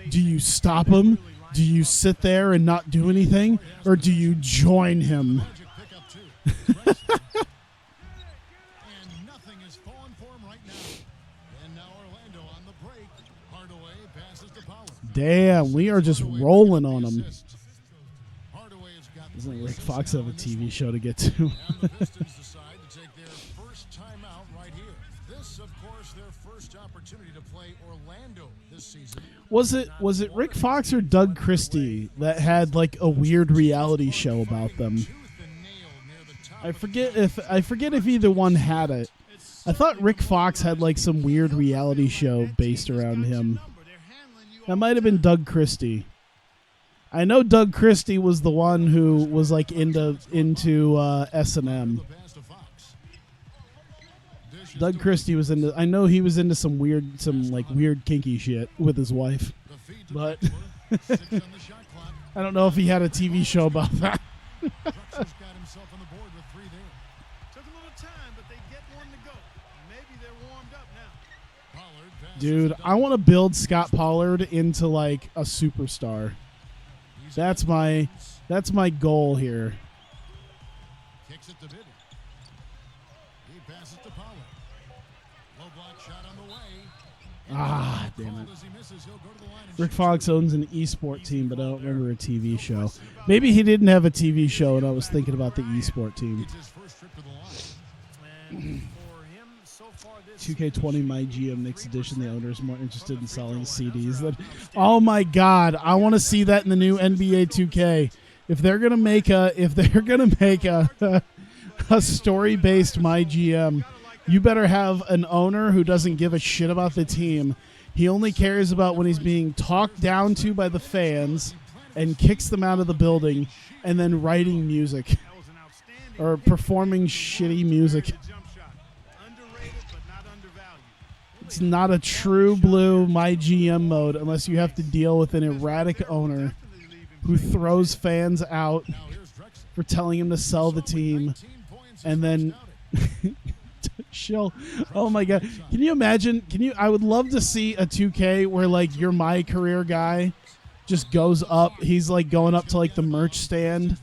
Speaker 1: do you stop him? Do you sit there and not do anything, or do you join him?
Speaker 3: Magic pick up two. And nothing is falling for him right now. And now Orlando on the break. Hardaway passes to Pollard.
Speaker 1: Damn, we are just rolling on him.
Speaker 3: Hardaway has got
Speaker 1: Doesn't Rick Fox have a TV show to get to?
Speaker 3: And the Pistons decide to take their first timeout right here. This, of course, their first opportunity to play Orlando this season.
Speaker 1: Was it Rick Fox or Doug Christie that had like a weird reality show about them?
Speaker 3: Tooth and nail near the top
Speaker 1: I forget if either one had it. I thought Rick Fox had like some weird reality show based around him. That might have been Doug Christie. I know Doug Christie was the one who was like into S&M.
Speaker 3: the pass to
Speaker 1: Doug Christie was into. I know he was into some weird kinky shit with his wife,
Speaker 3: The feed to
Speaker 1: but
Speaker 3: Drexler. 6 on the shot clock.
Speaker 1: I don't know if he had a TV show about that.
Speaker 3: Drexler's got himself on the board with 3 there.
Speaker 4: Took a little time, but they get one to go. Maybe they're warmed up now.
Speaker 3: Pollard passes
Speaker 1: Dude,
Speaker 3: to
Speaker 1: I want to build Scott Pollard into like a superstar.
Speaker 3: He's
Speaker 1: That's
Speaker 3: got
Speaker 1: my
Speaker 3: Williams.
Speaker 1: that's my goal here.
Speaker 3: Kicks it to Bibby. He passes to Pollard. Low block shot on the way.
Speaker 1: Ah,
Speaker 3: And
Speaker 1: damn it.
Speaker 3: as he misses, he'll go to the line and
Speaker 1: Rick
Speaker 3: shoot
Speaker 1: Fox
Speaker 3: two.
Speaker 1: owns an esport team, but I don't remember a TV show. Maybe he didn't have a TV show, and I was thinking about the esport team.
Speaker 3: It's his first trip to the line.
Speaker 2: And for him, so far this
Speaker 1: 2K20 My GM Next Edition. The owner is more interested in selling CDs than. Oh my God! I want to see that in the new NBA 2K. If they're gonna make a a story based My GM, you better have an owner who doesn't give a shit about the team. He only cares about when he's being talked down to by the fans and kicks them out of the building, and then writing music
Speaker 4: That was an outstanding
Speaker 1: or performing shitty music.
Speaker 4: jump shot. Underrated, but not undervalued.
Speaker 1: It's not a true blue My GM mode unless you have to deal with an erratic owner
Speaker 4: Definitely leaving
Speaker 1: who throws fans out
Speaker 3: Now here's Drexler.
Speaker 1: for telling him to sell the team.
Speaker 3: 19 points
Speaker 1: And
Speaker 3: his
Speaker 1: then
Speaker 3: first outing.
Speaker 1: Chill. Oh my God. Can you imagine? I would love to see a 2K where like your My Career guy just goes up. He's like going up to like the merch stand.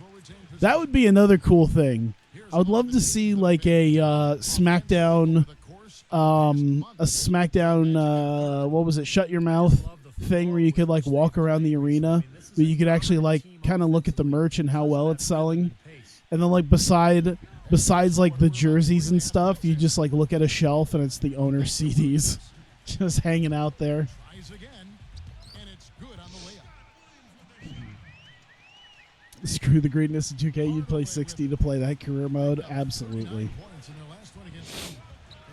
Speaker 1: That would be another cool thing. I would love to see like a SmackDown, what was it? Shut Your Mouth thing where you could like walk around the arena, but you could actually like kind of look at the merch and how well it's selling. And then like besides like the jerseys and stuff, you just like look at a shelf and it's the owner CDs just hanging out there.
Speaker 3: Tries again, and it's good on the layup.
Speaker 1: Screw the greatness of 2K. You'd play 60 to play that career mode. Absolutely.
Speaker 3: 9 points in their last one against Philly.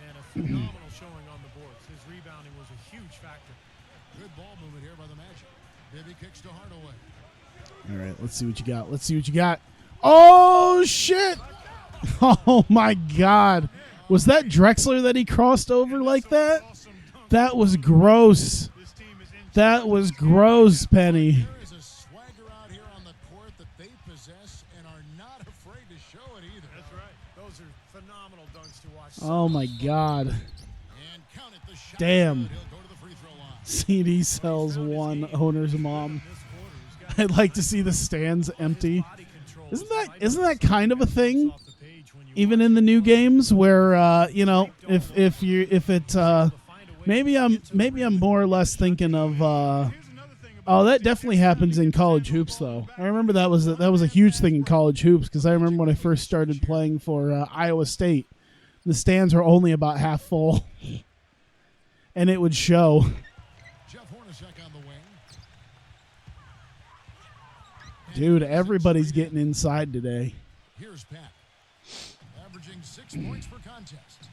Speaker 2: and a phenomenal showing on the boards. His rebounding was a huge factor.
Speaker 3: Good ball movement here by the Magic. Bibby kicks to Hardaway.
Speaker 1: All right, let's see what you got. Let's see what you got. Oh shit! Oh my God! Was that Drexler that he crossed over like that? That was gross.
Speaker 4: This team is in
Speaker 1: That was gross, Penny.
Speaker 3: There is a swagger out here on the court that they possess and are not afraid to show it either.
Speaker 4: That's right.
Speaker 2: Those are phenomenal dunks to watch.
Speaker 1: Oh my God!
Speaker 3: And count it, the shot.
Speaker 1: Damn.
Speaker 3: Good. He'll go to the free throw line.
Speaker 1: CD sells one owner's mom.
Speaker 2: This quarter, he's got
Speaker 1: I'd like to see the stands empty.
Speaker 2: body control.
Speaker 1: Isn't that kind of a thing?
Speaker 2: Off the page when you
Speaker 1: Even in the new games, where maybe I'm more or less thinking of.
Speaker 4: Here's another thing about
Speaker 1: Oh, that definitely happens in college hoops, though. I remember that was a huge thing in college hoops because I remember when I first started playing for Iowa State, the stands were only about half full, and it would show.
Speaker 3: Jeff Hornacek on the wing.
Speaker 1: Dude, everybody's getting inside today.
Speaker 3: Here's Pat. Averaging 6 points per contest.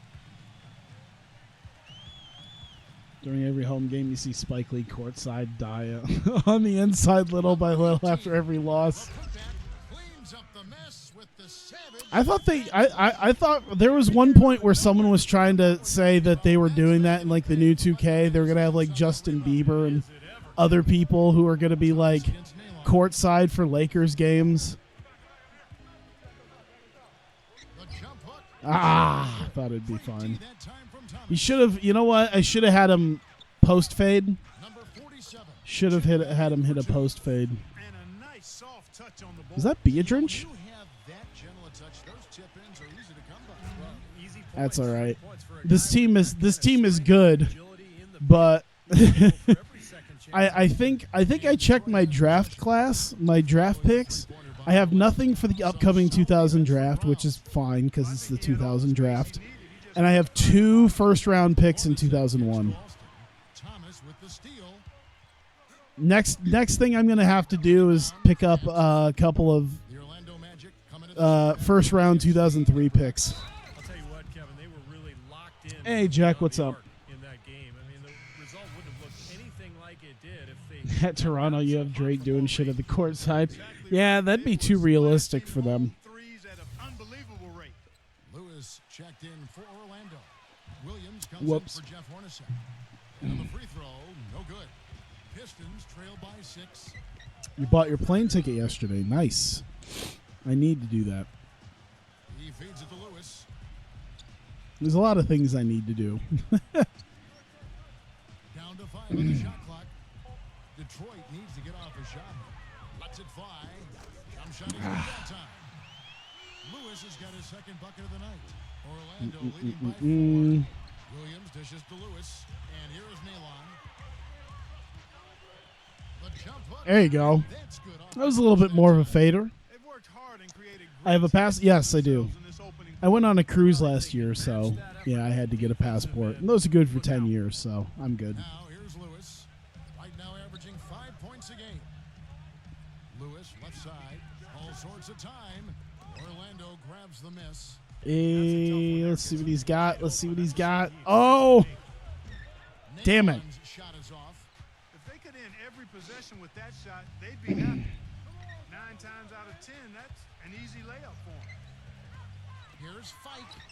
Speaker 1: During every home game, you see Spike Lee courtside die on the inside little by little after every loss.
Speaker 3: Cleans up the mess with the savage.
Speaker 1: I thought there was one point where someone was trying to say that they were doing that in like the new 2K. They were gonna have like Justin Bieber and other people who are gonna be like courtside for Lakers games.
Speaker 3: The jump hook.
Speaker 1: I thought it'd be fun.
Speaker 3: That time from Thomas.
Speaker 1: He should have. You know what? I should have had him post fade.
Speaker 3: Number 47.
Speaker 1: Should have had him hit a post fade.
Speaker 4: and a nice soft touch on the ball.
Speaker 1: Is that Beadrinch?
Speaker 3: You have that gentle a touch. Those tip-ins are easy to come by.
Speaker 2: easy points.
Speaker 1: That's all right.
Speaker 2: Points for a
Speaker 1: This
Speaker 2: guy
Speaker 1: team
Speaker 2: with
Speaker 1: is good,
Speaker 2: agility in the
Speaker 1: but
Speaker 2: every second chance.
Speaker 1: I think I checked my draft class, my draft picks. I have nothing for the upcoming 2000 draft, which is fine because it's the 2000 draft, and I have 2 first-round picks in 2001.
Speaker 3: Thomas with the steal.
Speaker 1: Next thing I'm gonna have to do is pick up a couple of
Speaker 3: The Orlando Magic coming to the
Speaker 1: first-round 2003 picks.
Speaker 2: I'll tell you what, Kevin, they were really locked in.
Speaker 1: Hey, Jack, what's
Speaker 2: on the
Speaker 1: up?
Speaker 2: arc in that game. I mean, the result wouldn't have looked anything like it did if they
Speaker 1: At Toronto, you have Drake doing shit at the court side. Yeah, that'd be too realistic for them.
Speaker 4: Threes at an unbelievable rate.
Speaker 3: Lewis checked in for Orlando. Williams comes
Speaker 1: Whoops.
Speaker 3: in for Jeff Hornacek. And on the free throw, no good. Pistons trail by 6.
Speaker 1: You bought your plane ticket yesterday. Nice. I need to do that.
Speaker 3: He feeds it to Lewis.
Speaker 1: There's a lot of things I need to do.
Speaker 3: Down to 5 on the shot clock. Detroit needs to get off a shot. Lets it fly. Jump shot is good that time. Lewis has got his second bucket of the night. Orlando leading by 4. Williams dishes to Lewis. And here is Nalon. The jump hook.
Speaker 1: There you go.
Speaker 3: That's good.
Speaker 1: That was a little bit more of a fader.
Speaker 4: They've worked hard and created
Speaker 1: I have a pass. Yes, I do.
Speaker 4: in this opening.
Speaker 1: I went on a cruise last year, so yeah, I had to get a passport. And those are good for 10 years, so I'm good.
Speaker 3: Now here's Lewis. Right now averaging 5 points a game. Lewis left side. All sorts of time. Orlando grabs the miss.
Speaker 1: Let's see what he's got. Let's see what he's got. Oh! Damn it.
Speaker 3: Nalon's shot is off.
Speaker 4: If they could end every possession with that shot, they'd be happy. 9 times out of 10, that's an easy layup for them.
Speaker 3: Here's Fike.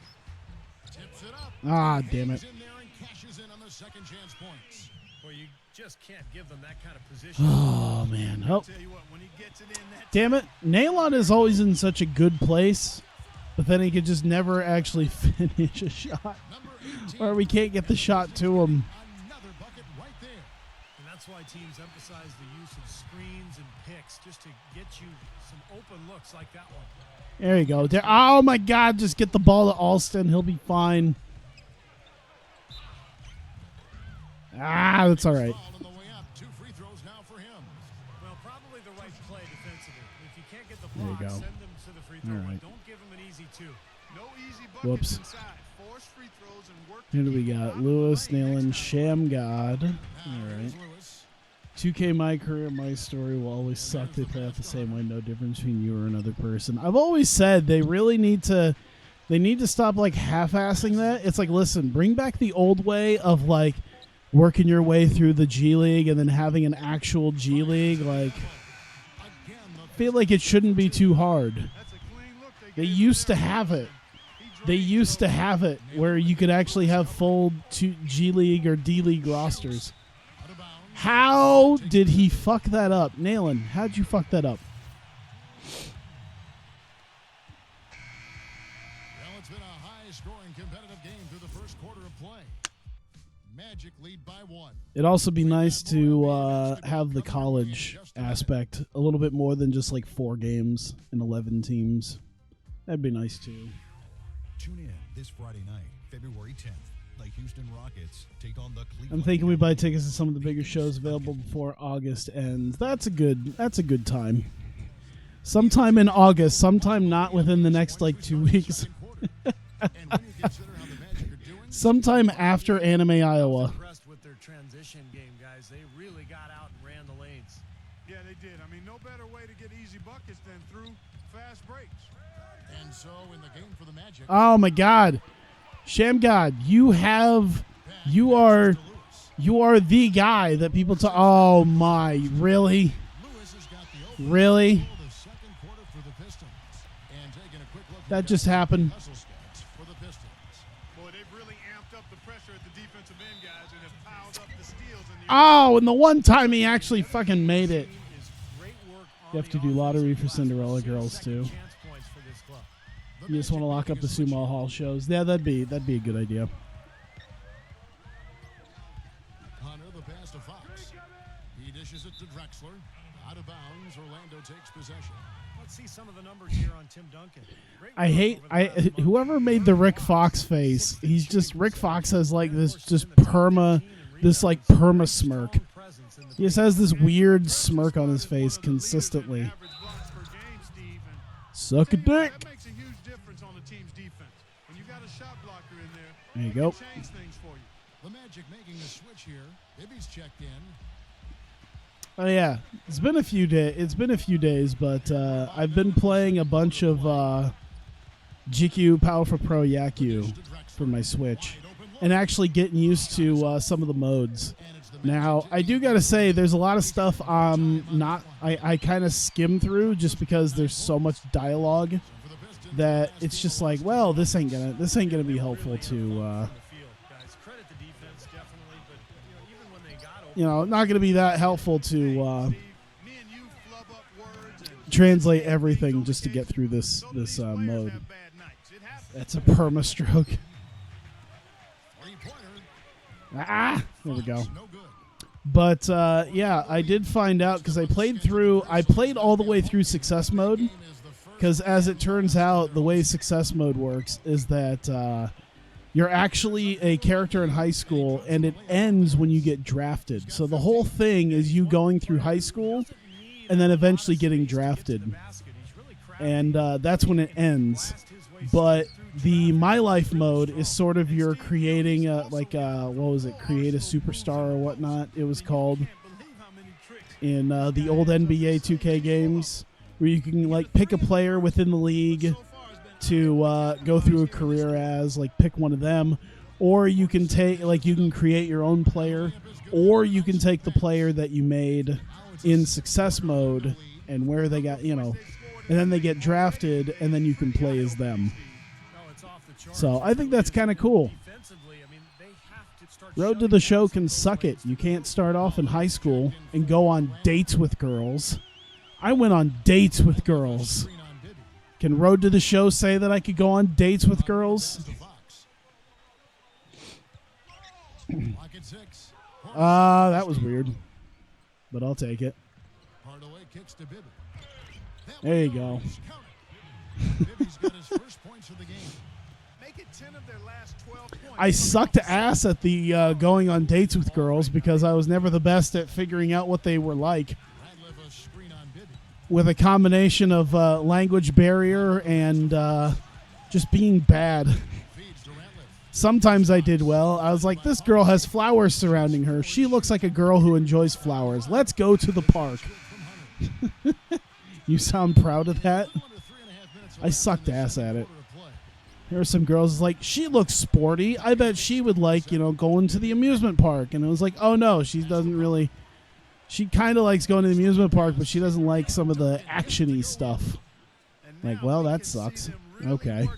Speaker 3: Tips it up.
Speaker 1: Ah, damn
Speaker 3: Hangs
Speaker 1: it.
Speaker 3: in there and cashes in on the second chance points.
Speaker 2: Well, you just can't give them that kind of position.
Speaker 1: Oh, man. Oh,
Speaker 4: Tell you what, when he gets it in that
Speaker 1: damn it. Nalon is always in such a good place, but then he could just never actually finish a shot.
Speaker 3: Number 18.
Speaker 1: Or we can't get the shot to him.
Speaker 3: Another bucket right there.
Speaker 2: And that's why teams emphasize the use of screens and picks just to get you some open looks like that one.
Speaker 1: There you go. There. Oh, my God. Just get the ball to Alston. He'll be fine. Ah, that's all right.
Speaker 3: Foul on the way up. 2 free throws now for him.
Speaker 2: Well, probably the right play defensively. If you can't get the
Speaker 1: There you
Speaker 2: block,
Speaker 1: go.
Speaker 2: send them to the free throw
Speaker 1: All
Speaker 2: line.
Speaker 1: right.
Speaker 2: Don't give them an easy 2.
Speaker 4: no easy buckets
Speaker 1: Whoops.
Speaker 4: inside. Force free throws and work.
Speaker 1: Who do we got? Lewis, Nalon, Shamgod.
Speaker 3: Now
Speaker 1: All right.
Speaker 3: here's Lewis.
Speaker 1: 2K, my career, my story will always suck. They play out the same way. No difference between you or another person. I've always said they really need to. They need to stop like half-assing that. It's like, listen, bring back the old way of like working your way through the G League and then having an actual G League. Like,
Speaker 3: Again,
Speaker 1: I feel like it shouldn't be too hard.
Speaker 4: That's a clean look.
Speaker 1: They used to have it. They used to have it where you could actually have full G League or D League rosters.
Speaker 3: out of bounds.
Speaker 1: How did he fuck that up? Nalon, how'd you fuck that up?
Speaker 3: Well, it's been a high-scoring competitive game through the first quarter of play. Magic lead by 1.
Speaker 1: It'd also be nice to have the college aspect a little bit more than just like 4 games and 11 teams. That'd be nice too.
Speaker 6: Tune in this Friday night, February 10th. The Houston Rockets take on the Cleveland.
Speaker 1: I'm thinking we buy tickets to some of the bigger shows available before August ends. That's a good time. Sometime in August, sometime not within the next like 2 weeks.
Speaker 3: And when you consider how the Magic are doing,
Speaker 1: Sometime after Anime Iowa.
Speaker 2: Impressed with their transition game, guys. They really got out and ran the lanes.
Speaker 4: Yeah, they did. I mean, no better way to get easy buckets than through fast breaks.
Speaker 3: and so in the game for the Magic.
Speaker 1: Oh my God, Shamgod, you are the guy that people talk. Oh my, really,
Speaker 3: Lewis has got the open
Speaker 1: really?
Speaker 3: goal of the second quarter for the Pistons. And taking a quick look
Speaker 1: That
Speaker 3: at
Speaker 1: just
Speaker 3: the
Speaker 1: happened.
Speaker 3: hustle stats for the Pistons.
Speaker 4: Boy, they've really amped up the pressure at the defensive end, guys, and have piled up the steals. In the
Speaker 1: Oh, and the one time he actually fucking made it.
Speaker 2: Is great work on
Speaker 1: You have
Speaker 2: the
Speaker 1: to do lottery
Speaker 2: offensive
Speaker 1: for
Speaker 2: glass.
Speaker 1: Cinderella
Speaker 2: We'll see
Speaker 1: girls
Speaker 2: second
Speaker 1: too.
Speaker 2: chance points for this club.
Speaker 3: The
Speaker 1: You just want to
Speaker 3: Magic
Speaker 1: lock up
Speaker 3: making
Speaker 1: the
Speaker 3: a switch
Speaker 1: sumo
Speaker 3: here.
Speaker 1: hall shows. Yeah, that'd be a good idea.
Speaker 3: Hunter, the pass to Fox. He dishes it to Drexler. Out of bounds. Orlando takes possession.
Speaker 2: Let's see some of the numbers here on Tim Duncan. Great
Speaker 1: I
Speaker 2: work
Speaker 1: hate
Speaker 2: over the last month.
Speaker 1: whoever made the Rick Fox face. He's just Rick Fox has like this just perma smirk. He just has this weird smirk on his face consistently.
Speaker 4: average blocks per game, Steve, and
Speaker 1: Suck a
Speaker 4: tell you what,
Speaker 1: dick.
Speaker 4: that makes a huge difference on the team's defense. When you got a shot blocker in there,
Speaker 1: There you
Speaker 4: it
Speaker 1: go.
Speaker 4: can change things for you.
Speaker 3: The Magic making the switch here. Ibby's checked in.
Speaker 1: Oh yeah, it's been a few days, but I've been playing a bunch of GQ Powerful Pro Yaku for my Switch, and actually getting used to some of the modes. Now, I do gotta say, there's a lot of stuff I kind of skim through just because there's so much dialogue that it's just like, well, this ain't gonna be helpful to
Speaker 2: at the defense, definitely, but even when they got open,
Speaker 1: not going to be that helpful to
Speaker 4: Me and you flub up words and
Speaker 1: translate everything just to get through this
Speaker 4: so many players
Speaker 1: mode.
Speaker 4: have bad nights. It happens.
Speaker 1: That's a perma-stroke.
Speaker 3: Three-pointer.
Speaker 1: There we go.
Speaker 3: No good.
Speaker 1: But yeah, I did find out because I played all the way through success mode. Because as it turns out, the way success mode works is that you're actually a character in high school, and it ends when you get drafted. So the whole thing is you going through high school and then eventually getting drafted. And that's when it ends. But the My Life mode is sort of you're creating create a superstar or whatnot, it was called, in the old NBA 2K games, where you can like pick a player within the league to go through a career as, like pick one of them, or you can you can create your own player, or you can take the player that you made in success mode and where they got, and then they get drafted and then you can play as them. So I think that's kind of cool. Road to the show can suck it. You can't start off in high school and go on dates with girls. I went on dates with girls. Can Road to the Show say that I could go on dates with girls? That was weird. But I'll take it. There you go. I sucked ass at the going on dates with girls because I was never the best at figuring out what they were like. With a combination of language barrier and just being bad. Sometimes I did well. I was like, this girl has flowers surrounding her. She looks like a girl who enjoys flowers. Let's go to the park. You sound proud of that? I sucked ass at it. There were some girls like, she looks sporty. I bet she would like, going to the amusement park. And it was like, oh no, she doesn't really. She kind of likes going to the amusement park, but she doesn't like some of the action-y stuff. Like, well, that sucks. Okay.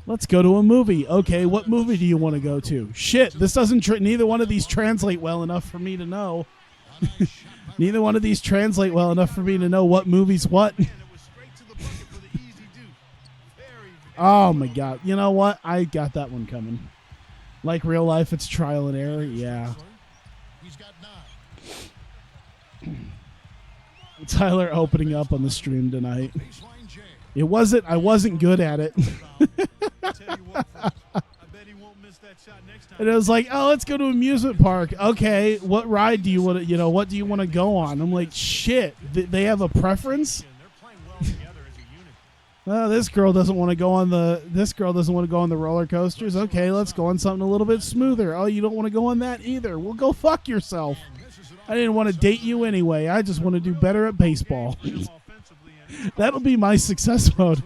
Speaker 1: Let's go to a movie. Okay, what movie do you want to go to? Shit, this doesn't. Neither one of these translate well enough for me to know. Neither one of these translate well enough for me to know what movie's what. Oh my god! You know what? I got that one coming. Like real life, it's trial and error. Yeah. Tyler opening up on the stream tonight. It wasn't. I wasn't good at it. And it was like, oh, let's go to amusement park. Okay, what ride do you want to? What do you want to go on? I'm like, shit. They have a preference. This girl doesn't want to go on the roller coasters. Okay, let's go on something a little bit smoother. Oh, you don't want to go on that either. Well, go fuck yourself. I didn't want to date you anyway. I just want to do better at baseball. That'll be my success mode.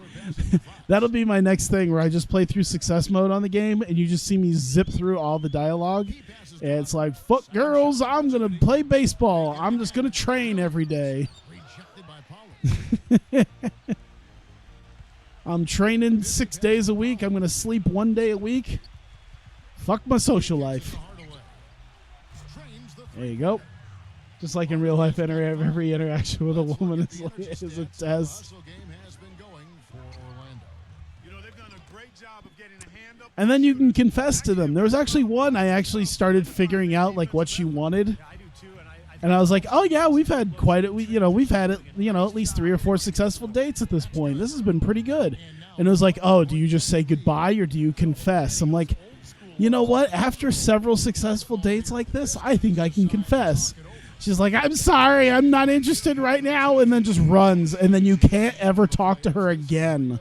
Speaker 1: That'll be my next thing where I just play through success mode on the game and you just see me zip through all the dialogue. And it's like, fuck girls, I'm going to play baseball. I'm just going to train every day. I'm training 6 days a week. I'm going to sleep 1 day a week. Fuck my social life. There you go. Just like in real life, every interaction with a woman is a test. And then you can confess to them. There was actually one I actually started figuring out like what she wanted. And I was like, oh yeah, we've had we've had at least 3 or 4 successful dates at this point. This has been pretty good. And it was like, oh, do you just say goodbye or do you confess? I'm like, you know what? After several successful dates like this, I think I can confess. She's like, I'm sorry, I'm not interested right now, and then just runs, and then you can't ever talk to her again.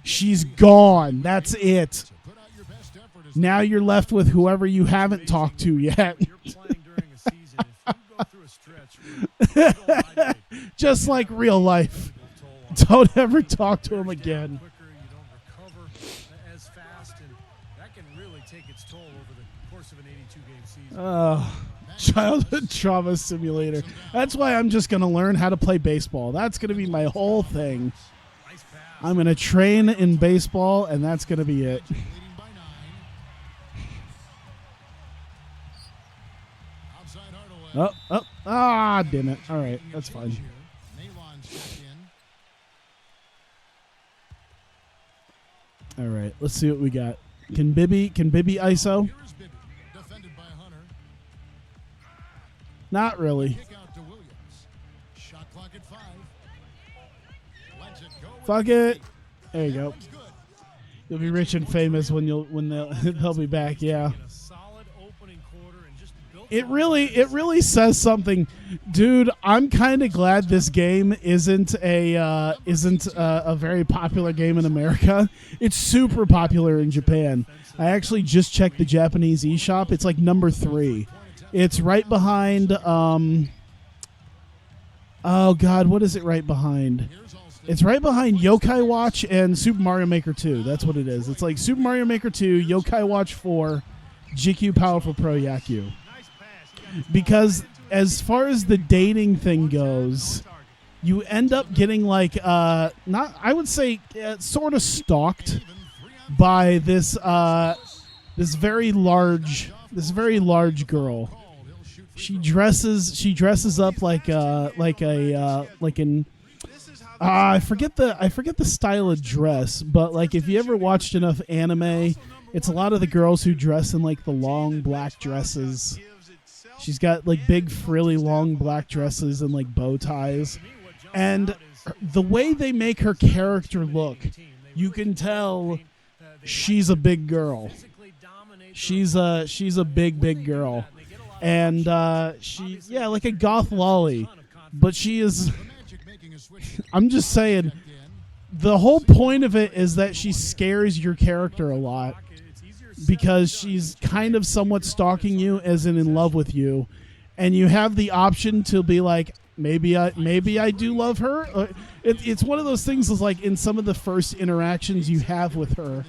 Speaker 1: She's gone. That's it. Now you're left with whoever you haven't talked to yet. Just like real life. Don't ever talk to him again. Childhood trauma simulator. That's why I'm just going to learn how to play baseball. That's going to be my whole thing. I'm going to train in baseball, and that's going to be it.
Speaker 3: Leading by 9. Outside Hardaway.
Speaker 1: Damn it. All right, that's fine.
Speaker 3: Nalon's back in.
Speaker 1: All right, let's see what we got. Can Bibby ISO?
Speaker 3: Here is Bibby, defended by Hunter.
Speaker 1: Not really.
Speaker 3: Kick out to Williams. Shot clock at 5. Lets it go.
Speaker 1: Fuck it. There you go.
Speaker 3: One's good.
Speaker 1: You'll be rich and famous when they'll be back. Yeah.
Speaker 2: In a solid opening quarter and just built
Speaker 1: It really says something, dude. I'm kind of glad this game isn't a very popular game in America. It's super popular in Japan. I actually just checked the Japanese eShop. It's like number 3. It's right behind. Oh God, what is it right behind? It's right behind Yokai Watch and Super Mario Maker 2. That's what it is. It's like Super Mario Maker 2, Yokai Watch 4, GQ Powerful Pro Yakyu. Because as far as the dating thing goes, you end up getting like I would say sort of stalked by this very large girl. She dresses up like an I forget the style of dress, but like if you ever watched enough anime, it's a lot of the girls who dress in like the long black dresses. She's got like big frilly long black dresses and like bow ties, and the way they make her character look, you can tell she's a big girl. She's a big girl, and like a goth lolly, but she is. I'm just saying, the whole point of it is that she scares your character a lot because she's kind of somewhat stalking you, as in love with you, and you have the option to be like, maybe I do love her. It's one of those things. Is like in some of the first interactions you have with her,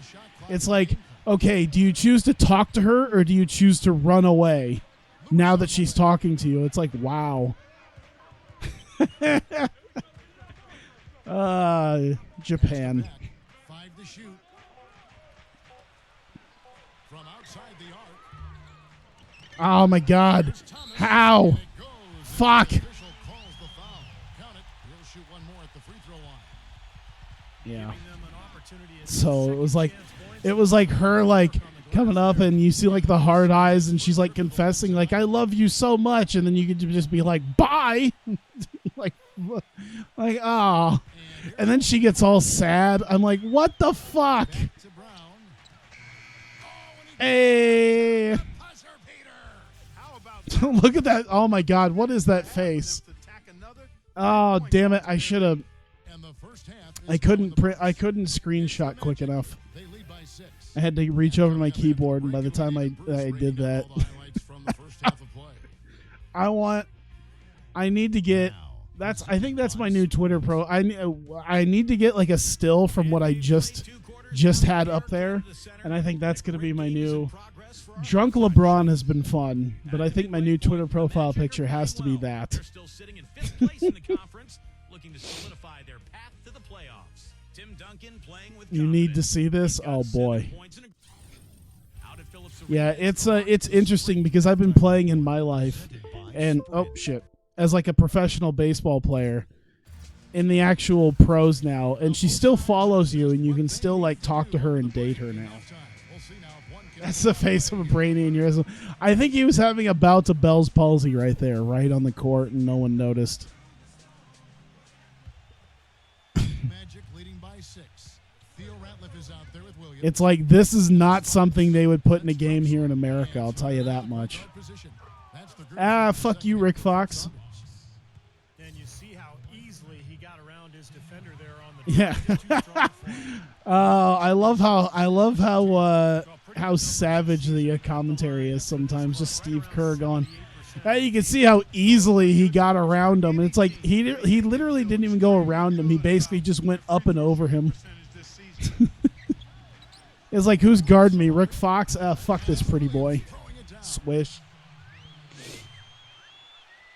Speaker 1: it's like, okay, do you choose to talk to her or do you choose to run away? Now that she's talking to you, it's like, wow. Japan.
Speaker 3: 5 to shoot. From outside the arc.
Speaker 1: Oh my God. How?
Speaker 3: It goes.
Speaker 1: Fuck.
Speaker 3: Official calls the foul. Count it. He'll shoot one more at the free throw line.
Speaker 1: Yeah.
Speaker 2: giving them an opportunity at
Speaker 1: So it was like,
Speaker 2: chance
Speaker 1: it was like her like coming up, and you see like the hard eyes, and she's like confessing like, I love you so much, and then you could just be like, bye. like oh, and then she gets all sad. I'm like, what the fuck?
Speaker 3: To Brown.
Speaker 1: Hey.
Speaker 3: Buzzer beater.
Speaker 4: How about
Speaker 1: Look at that. Oh my God, what is that face?
Speaker 4: to tack another?
Speaker 1: Oh damn it, I should have.
Speaker 3: And the first half is
Speaker 1: I couldn't screenshot quick enough.
Speaker 3: They lead by 6.
Speaker 1: I had to reach over to my keyboard, and by the time I did that,
Speaker 3: All the highlights from the first half of play.
Speaker 1: I need to get. I think that's my new Twitter pro. I need to get like a still from what I just had up there, and I think that's going to be my new. Drunk LeBron has been fun, but I think my new Twitter profile picture has to be that.
Speaker 5: They're still sitting in 5th place in the conference, looking to solidify their path to the playoffs. Tim Duncan playing with
Speaker 1: You need to
Speaker 5: confidence.
Speaker 1: see this?
Speaker 5: He's got
Speaker 1: Oh
Speaker 5: 7
Speaker 1: boy.
Speaker 5: points in a- Out at Phillips
Speaker 1: Yeah,
Speaker 5: Arena.
Speaker 1: it's interesting because I've been playing in my life, and oh shit, as like a professional baseball player in the actual pros now, and she still follows you, and you can still like talk to her and date her now.
Speaker 3: We'll see now if one can
Speaker 1: That's the face of a brainy aneurysm. I think he was having a bout of Bell's palsy right there, right on the court, and no one noticed.
Speaker 3: Magic leading by 6. Theo Ratliff is out there with Williams.
Speaker 1: It's like this is not something they would put in a game here in America, I'll tell you that much.
Speaker 3: Third position. That's the group
Speaker 1: Ah,
Speaker 3: of
Speaker 1: fuck you,
Speaker 3: second
Speaker 1: Rick Fox.
Speaker 2: And you see how easily he got around his defender there on the
Speaker 1: Yeah.
Speaker 2: Just too strong for him.
Speaker 1: I love how savage the commentary is sometimes. Just Steve Kerr going. You can see how easily he got around him. And it's like he literally didn't even go around him. He basically just went up and over him.
Speaker 4: This season.
Speaker 1: It's like, who's guarding me? Rick Fox? Fuck this pretty boy.
Speaker 3: throwing it down.
Speaker 1: Swish.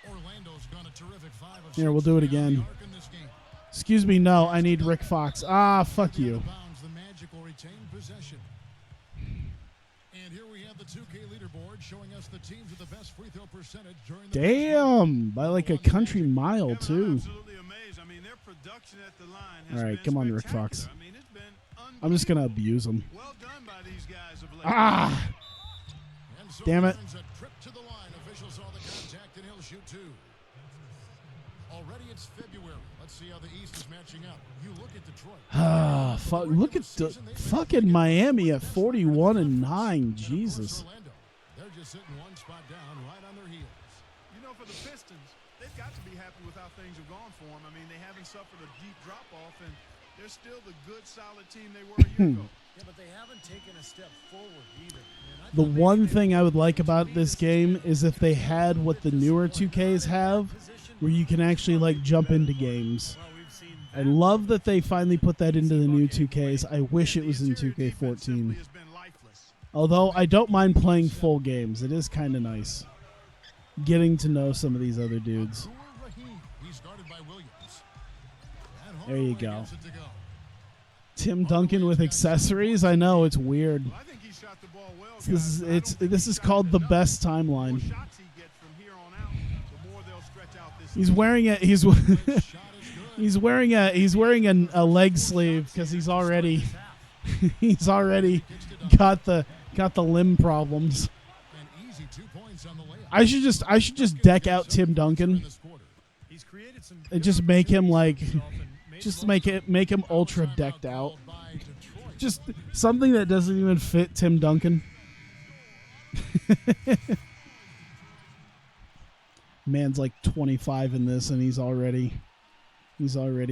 Speaker 3: Orlando's gone a terrific 5 of
Speaker 1: Here, we'll
Speaker 3: 6
Speaker 1: do it
Speaker 3: beyond the
Speaker 1: again.
Speaker 3: arc in this game.
Speaker 1: Excuse me, no, I need Rick Fox. Ah, fuck you.
Speaker 3: The Magic will retain possession. And here we have the 2K leaderboard showing us the teams with the best free throw percentage during the
Speaker 1: Damn, by like a country mile,
Speaker 4: Kevin, I'm
Speaker 1: too.
Speaker 4: absolutely amazed. I mean, their production at the line has
Speaker 1: All right,
Speaker 4: been
Speaker 1: come on, Rick
Speaker 4: spectacular.
Speaker 1: Fox.
Speaker 4: I mean, it's been
Speaker 1: I'm just going to abuse him.
Speaker 4: well done by these guys of late.
Speaker 1: Ah,
Speaker 3: And so
Speaker 1: damn it.
Speaker 3: he earns a trip to the line. Officials saw the contact, and he'll shoot two. Already it's February. Let's see how the East is matching up. You look at Detroit.
Speaker 1: Ah, fuck, look at the fucking Miami at 41-9. Jesus.
Speaker 3: Orlando. They're just sitting one spot down, right on their heels.
Speaker 4: You know, for the Pistons, they've got to be happy with how things have gone for them. I mean, they haven't suffered a deep drop-off, and they're still the good, solid team they were a year ago.
Speaker 2: Yeah, but they haven't taken a step forward either.
Speaker 1: The one thing I would like about this game is if they had what the newer 2Ks have, where you can actually like jump into games.
Speaker 2: Well, we've seen
Speaker 1: I love that they finally put that into the new 2Ks. I wish it was in 2K14.
Speaker 4: Has been lifeless.
Speaker 1: Although I don't mind playing full games. It is kind of nice getting to know some of these other dudes.
Speaker 3: Rahim. He's guarded by Williams. And
Speaker 1: There you
Speaker 3: Hardaway
Speaker 1: go.
Speaker 3: gets it to go.
Speaker 1: Tim Duncan with accessories. I know, it's weird.
Speaker 4: I think he shot the ball well.
Speaker 1: This is called the best
Speaker 4: The
Speaker 1: timeline.
Speaker 4: more shots he gets from here on out, the more they'll stretch out this
Speaker 1: He's wearing a he's wearing a leg sleeve because he's already got the limb problems.
Speaker 3: An easy 2 points on the layup.
Speaker 1: I should just deck out Tim Duncan
Speaker 2: he's created some
Speaker 1: and just make him like make him ultra decked out.
Speaker 3: By Detroit.
Speaker 1: Just something that doesn't even fit Tim Duncan. Man's like 25 in this and he's already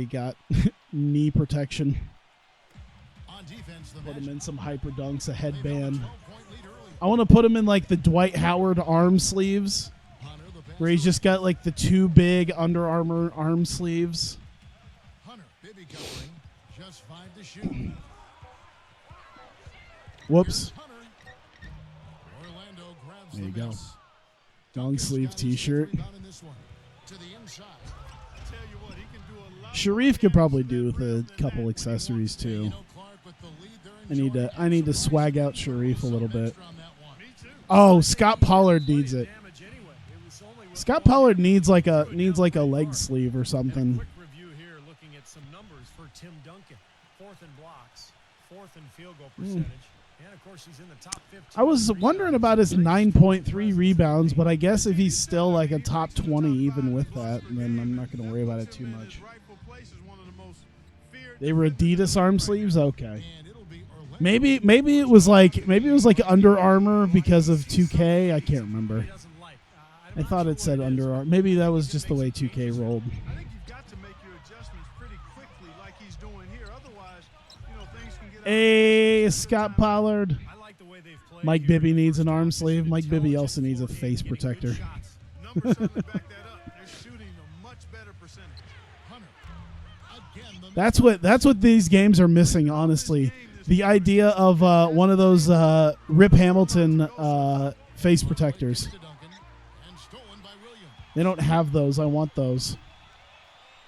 Speaker 1: got knee protection.
Speaker 3: On defense, the
Speaker 1: Put him
Speaker 3: Magic.
Speaker 1: in some hyper dunks, a headband.
Speaker 3: 12-point lead early.
Speaker 1: I want to put him in like the Dwight Howard arm sleeves,
Speaker 3: Hunter, the pass
Speaker 1: where he's just got like the two big Under Armour arm sleeves.
Speaker 3: Hunter, Bibby covering, just 5 to shoot.
Speaker 1: Whoops.
Speaker 3: Hunter. Orlando grabs
Speaker 1: There you
Speaker 3: the
Speaker 1: go.
Speaker 3: miss.
Speaker 1: Long sleeve t-shirt.
Speaker 3: Rebound in this one. To the inside.
Speaker 4: Tell you what, he can do a lot.
Speaker 1: Sharif could probably do with a couple accessories too.
Speaker 3: You know, Clark, with the lead they're
Speaker 1: I need to
Speaker 3: enjoying,
Speaker 1: swag out Sharif a little bit.
Speaker 3: extra on that one.
Speaker 4: Me too.
Speaker 1: Oh, Scott Pollard needs it.
Speaker 2: damage anyway. It was only with
Speaker 1: Scott
Speaker 2: one
Speaker 1: Pollard needs like a leg sleeve or something.
Speaker 2: quick review here looking at some numbers for Tim Duncan. 4th in blocks, 4th in field goal percentage. And of course he's in the top 15.
Speaker 1: I was wondering about his 9.3 rebounds, but I guess if he's still like a top 20 even with that, then I'm not going to worry about it too much.
Speaker 4: His rightful place is one of the most feared
Speaker 1: They were Adidas arm sleeves? Okay.
Speaker 3: And it'll be Orlando.
Speaker 1: Maybe it was like Under Armour because of 2K. I can't remember.
Speaker 2: He doesn't like. I'm
Speaker 1: I
Speaker 2: not
Speaker 1: thought
Speaker 2: sure
Speaker 1: it said
Speaker 2: what is,
Speaker 1: Under Armour. Maybe that was just the way 2K rolled.
Speaker 4: I think you've got to make your adjustments pretty quickly like he's doing here. Otherwise, things can get
Speaker 1: Hey, Scott Pollard.
Speaker 2: I like the way they've played.
Speaker 1: Mike
Speaker 2: here.
Speaker 1: Bibby needs an arm sleeve. Mike Bibby also needs a face protector.
Speaker 2: Shots.
Speaker 4: numbers certainly back that up. They're shooting a much better percentage.
Speaker 3: Hunter. Again, the
Speaker 1: That's what these games are missing, honestly. The idea of one of those Rip Hamilton face protectors.
Speaker 3: to Duncan. And stolen by Williams.
Speaker 1: They don't have those. I want those.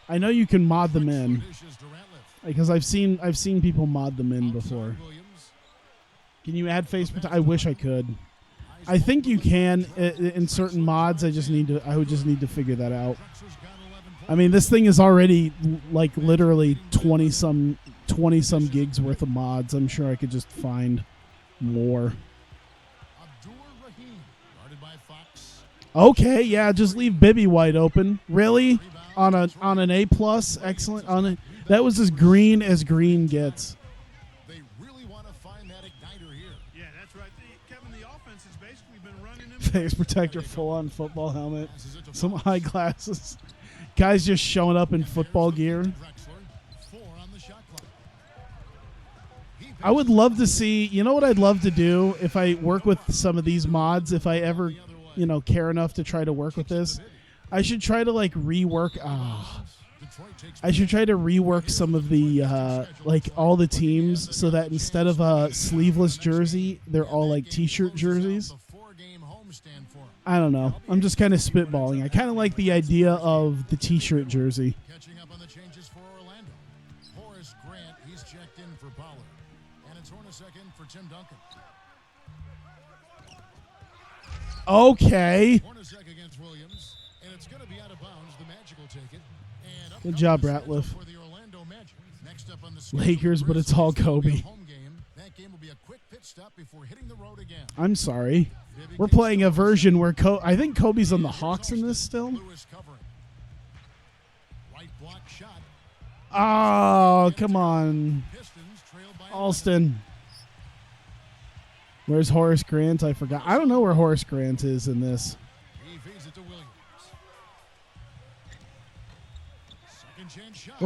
Speaker 1: I know you can mod them in
Speaker 3: Dishes to Ratliff.
Speaker 1: because I've seen people mod them in before.
Speaker 3: Outside Williams.
Speaker 1: Can you add face protect? I wish I could. I think you can in certain mods. I would just need to figure that out.
Speaker 3: Drexler's got 11 points.
Speaker 1: I mean, this thing is already like literally 20 some gigs worth of mods. I'm sure I could just find more.
Speaker 3: Abdur Rahim. Guarded by Fox.
Speaker 1: Okay, yeah, just leave Bibby wide open. Really? On an A+, excellent. That was as green gets.
Speaker 3: They really want to find that igniter here.
Speaker 4: Yeah, that's right. Kevin, the offense has basically been running them.
Speaker 1: Face protector, full on football helmet, some eyeglasses. Guys just showing up in football gear.
Speaker 3: Drexler. 4 on the shot clock.
Speaker 1: I would love to see, you know what I'd love to do if I work with some of these mods, if I ever, care enough to try to work with this. I should try to rework some of the all the teams so that instead of a sleeveless jersey, they're all like t-shirt jerseys.
Speaker 3: The 4-game homestand for him.
Speaker 1: I don't know. I'm just kind of spitballing. I kind of like the idea of the t-shirt jersey.
Speaker 3: Catching up on the changes for Orlando. Hornacek in for Tim Duncan.
Speaker 1: Okay.
Speaker 3: Hornacek against Williams, and it's going to be out of bounds. The Magic will take it. And
Speaker 1: Good job, Ratliff.
Speaker 3: for the Orlando Magic. Next up on the schedule,
Speaker 1: Lakers, but it's all Kobe.
Speaker 3: home game. That game will be a quick pit stop before hitting the road again.
Speaker 1: I'm sorry. We're playing a version where I think Kobe's on the Hawks in this still.
Speaker 3: Lewis covering. Right block shot.
Speaker 1: Oh, come on.
Speaker 3: Pistons trailed by
Speaker 1: Alston. Where's Horace Grant? I forgot. I don't know where Horace Grant is in this.
Speaker 3: He feeds it to Williams. Second chance shot.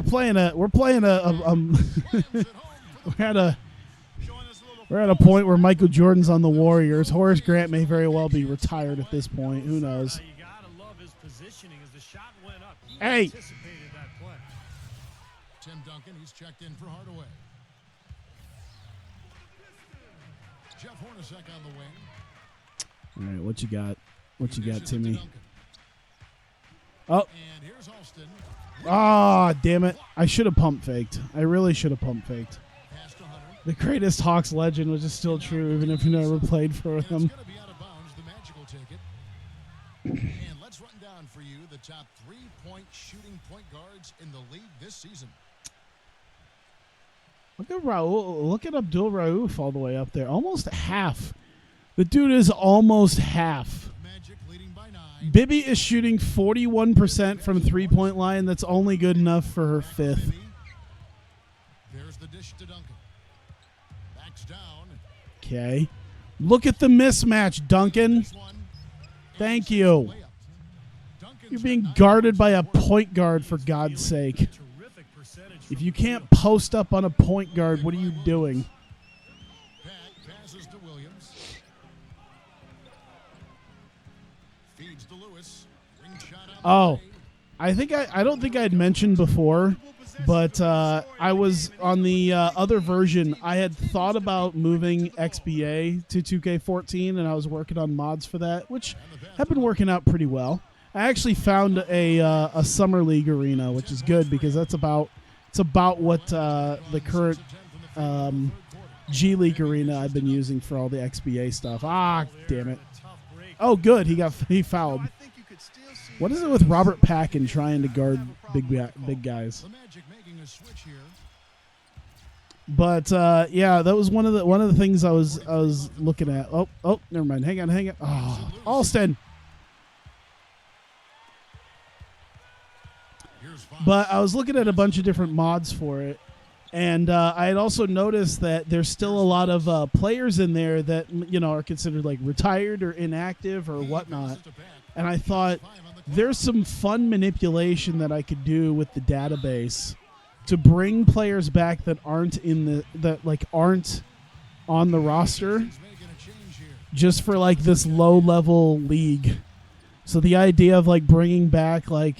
Speaker 1: We're at a point where Michael Jordan's on the Warriors. Horace Grant may very well be retired at this point. Who knows?
Speaker 2: You gotta love his positioning as the shot went up. He
Speaker 1: Hey.
Speaker 2: anticipated that play.
Speaker 3: Tim Duncan, he's checked in for Hardaway. Jeff Hornacek on the wing.
Speaker 1: All right, what you got? What you got,
Speaker 3: Dishes it to
Speaker 1: Timmy?
Speaker 3: Duncan.
Speaker 1: Oh,
Speaker 3: And here's Alston.
Speaker 1: damn it. I should have pump faked. I really should have pump faked.
Speaker 3: Pass to Hunter.
Speaker 1: The greatest Hawks legend, which is still true, even if you never played for
Speaker 3: And it's
Speaker 1: them.
Speaker 3: going to be out of bounds. The Magic will take it. And let's run down for you the top 3-point shooting point guards in the league this season.
Speaker 1: Look at Raul. Look at Abdul Rauf all the way up there. Almost half. The dude is almost half.
Speaker 3: Magic leading by 9.
Speaker 1: Bibby is shooting 41% from three-point line. That's only good enough for her fifth.
Speaker 3: There's the dish to Duncan. Backs down.
Speaker 1: Okay. Look at the mismatch, Duncan.
Speaker 3: This one.
Speaker 1: Thank you. You're being guarded by a point guard, for God's sake.
Speaker 2: Terrific percentage.
Speaker 1: If you can't post up on a point guard, what are you doing?
Speaker 3: Pack passes to Williams. Feeds to Lewis. Ring shot out
Speaker 1: Oh,
Speaker 3: the way.
Speaker 1: I don't think I had mentioned before, but I was on the other version. I had thought about moving XBA to 2K14, and I was working on mods for that, which have been working out pretty well. I actually found a summer league arena, which is good because it's about what the current G League arena I've been using for all the XBA stuff. Ah, damn it! Oh, good, he fouled. What is it with Robert Packin trying to guard big guys?
Speaker 3: The Magic making a switch here.
Speaker 1: But yeah, that was one of the things I was looking at. Oh, never mind. Hang on. Oh, Alston.
Speaker 3: Here's Fox.
Speaker 1: But I was looking at a bunch of different mods for it, and I had also noticed that there's still a lot of players in there that are considered like retired or inactive or whatnot. And I thought there's some fun manipulation that I could do with the database to bring players back that aren't aren't on the roster,
Speaker 3: Making a change here.
Speaker 1: just for like this low level league. So the idea of like bringing back like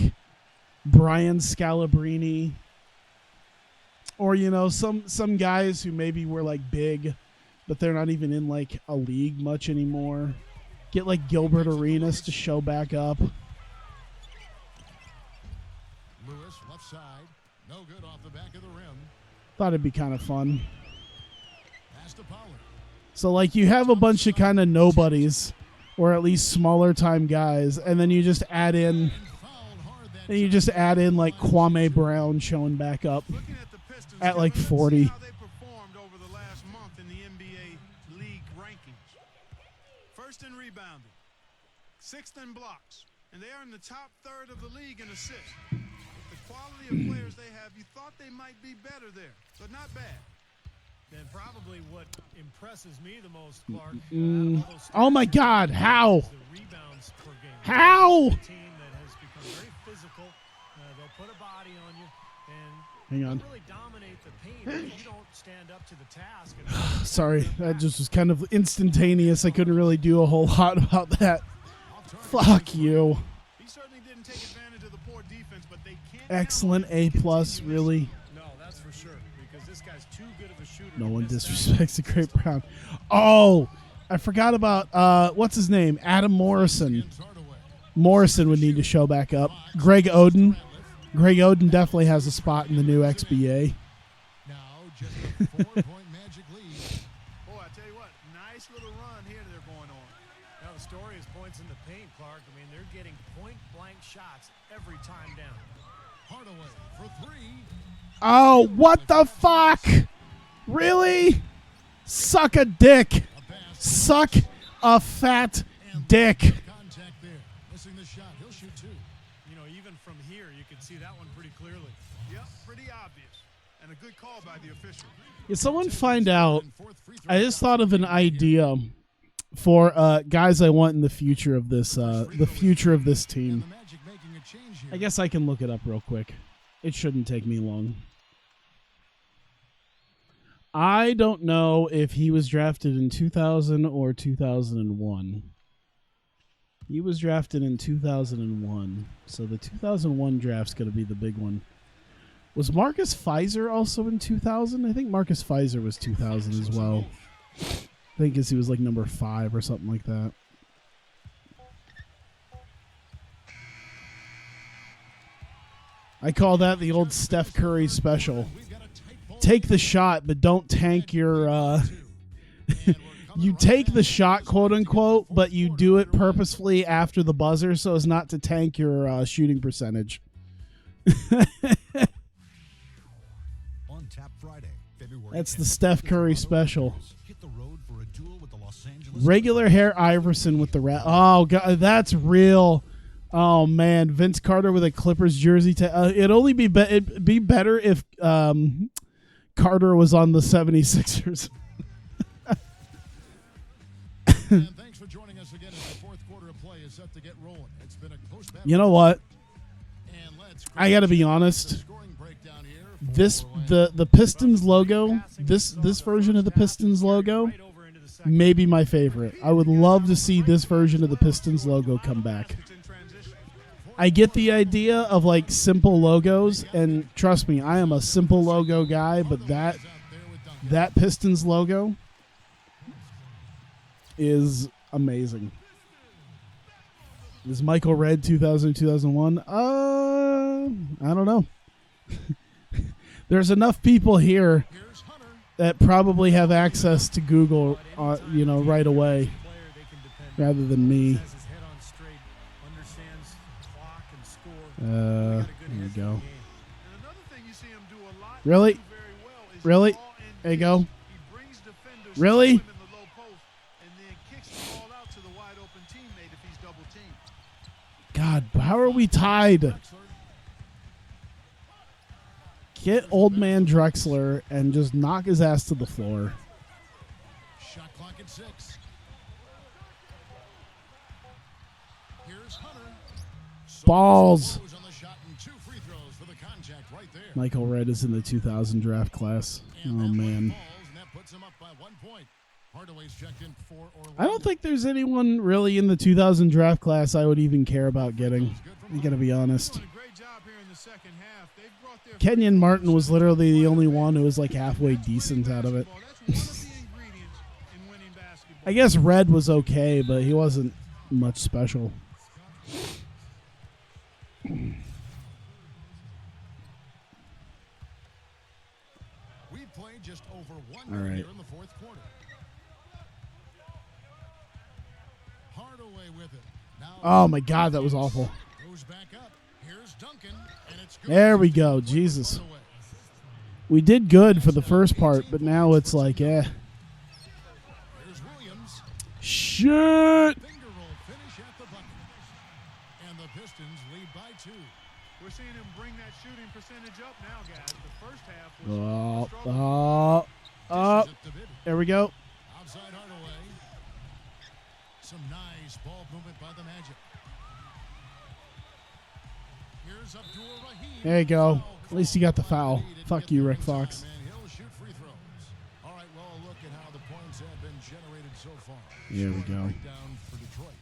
Speaker 1: Brian Scalabrine, or some guys who maybe were like big, but they're not even in like a league much anymore. Get like Gilbert Arenas to show back up.
Speaker 3: Lewis left side. No good off the back of the rim.
Speaker 1: Thought it'd be kind of fun.
Speaker 3: Pass to Pollard.
Speaker 1: So like you have a bunch of kind of nobodies, or at least smaller time guys, and then you just add in like Kwame Brown showing back up
Speaker 4: Looking at the Pistons,
Speaker 1: at like
Speaker 4: let's see
Speaker 1: 40.
Speaker 4: how they performed over the last month in the NBA league rankings. First in rebounding, sixth in blocks, and they are in the top third of the league in assists. With the quality of players they have, you thought they might be better there, but not bad.
Speaker 2: And probably what impresses me the most, Clark. out of all those
Speaker 1: Oh my
Speaker 2: stats,
Speaker 1: God, how?
Speaker 2: is the rebounds per game.
Speaker 1: How?
Speaker 2: It's a team that has become very physical. They'll put a body on you and
Speaker 1: Hang on.
Speaker 2: they'll really dominate the paint if you don't stand up to the task. And
Speaker 1: Sorry, that just was kind of instantaneous. I couldn't really do a whole lot about that. Fuck you.
Speaker 4: He certainly didn't take advantage of the poor defense, but they can't.
Speaker 1: Excellent A+, really.
Speaker 2: no, that's for sure, because this guy's too good of a shooter.
Speaker 1: No
Speaker 2: to
Speaker 1: one
Speaker 2: miss that.
Speaker 1: disrespects the Great Brown. Oh, I forgot about, what's his name? Adam Morrison. Morrison would need to show back up. Greg Oden. Greg Oden definitely has a spot in the new XBA.
Speaker 3: Now just a 4-point Magic lead.
Speaker 4: tell you what, nice little run here they're going on.
Speaker 2: Now the story is points in the paint, Clark. I mean, they're getting point-blank shots every time down.
Speaker 3: Hardaway for three.
Speaker 1: Oh, what the fuck? Really? Suck a dick. Suck a fat dick.
Speaker 3: Contact there. Missing the shot. He'll shoot two.
Speaker 2: You know, even from here, you can see that one pretty clearly.
Speaker 4: Yep, pretty obvious. And a good call by the official.
Speaker 1: Can someone find out? I just thought of an idea for guys I want in the future of this team.
Speaker 3: The Magic making a change here.
Speaker 1: I guess I can look it up real quick. It shouldn't take me long. I don't know if he was drafted in 2000 or 2001. He was drafted in 2001. So the 2001 draft's going to be the big one. Was Marcus Fizer also in 2000? I think Marcus Fizer was 2000 as well. I think he was like number 5 or something like that. I call that the old Steph Curry special. Take the shot, but don't tank your... You take the shot, quote unquote, but you do it purposefully after the buzzer so as not to tank your shooting percentage.
Speaker 6: On Tap Friday, February
Speaker 1: That's
Speaker 6: 10th,
Speaker 1: the Steph Curry special.
Speaker 6: hit the road for a duel with the Los Angeles
Speaker 1: Regular hair Iverson with the rat. Oh, God, that's real. Oh, man. Vince Carter with a Clippers jersey. It'd only be, it'd be better if Carter was on the 76ers.
Speaker 3: And thanks for joining us again as the fourth quarter of play is set to get rolling. It's been a close battle.
Speaker 1: You know what?
Speaker 3: And let's
Speaker 1: I got to be
Speaker 3: the
Speaker 1: honest.
Speaker 3: scoring breakdown here.
Speaker 1: This the Pistons logo, this version of the Pistons logo may be my favorite. I would love to see this version of the Pistons logo come back. I get the idea of like simple logos, and trust me, I am a simple logo guy, but that Pistons logo is amazing. Is Michael Redd 2000, 2001? I don't know. There's enough people here that probably have access to Google, right away, rather than me. There we go. Really? Really? There you go. Really? God, how are we tied? Get old man Drexler and just knock his ass to the floor.
Speaker 3: Shot clock at 6. Here's Hunter.
Speaker 1: Balls.
Speaker 3: On the shot and 2 free throws for the contact right there.
Speaker 1: Michael Redd is in the 2000 draft class. Oh,
Speaker 3: And that one
Speaker 1: man.
Speaker 3: falls, and that puts him up by 1 point. Hardaway's checked in for Orlando.
Speaker 1: I don't think there's anyone really in the 2000 draft class I would even care about getting. I'm going to be honest.
Speaker 4: Doing a great job here in the second half. They've brought their
Speaker 1: Kenyon Martin was literally the only one who was like halfway decent out of it.
Speaker 4: That's one of the ingredients in winning basketball.
Speaker 1: I guess Red was okay, but he wasn't much special.
Speaker 3: We played just over 1
Speaker 1: All
Speaker 3: minute
Speaker 1: right.
Speaker 3: here in the fourth quarter. Hardaway with it. Now
Speaker 1: Oh, my God, that was awful.
Speaker 3: goes back up. Here's Duncan, and it's good.
Speaker 1: There we go. Jesus.
Speaker 3: Hardaway.
Speaker 1: We did good for the first part, but now it's like,
Speaker 3: Here's Williams.
Speaker 1: shit.
Speaker 3: Finger roll finish at the bucket. And the Pistons lead by 2.
Speaker 4: We're seeing him bring that shooting percentage up now, guys. The first half
Speaker 1: Oh,
Speaker 4: was
Speaker 3: Dishes it to Bibby.
Speaker 1: there we go.
Speaker 3: Outside Hardaway. Some nice ball movement by the Magic. Here's Abdul Rahim.
Speaker 1: There you go.
Speaker 3: Foul
Speaker 1: At least you got the foul.
Speaker 3: call. He didn't
Speaker 1: Fuck
Speaker 3: get
Speaker 1: you,
Speaker 3: there
Speaker 1: Rick
Speaker 3: in time,
Speaker 1: Fox.
Speaker 3: and he'll shoot free throws. All right, well, a look at how the points have been generated so far.
Speaker 1: Here we
Speaker 3: Scoring
Speaker 1: go.
Speaker 3: breakdown for Detroit.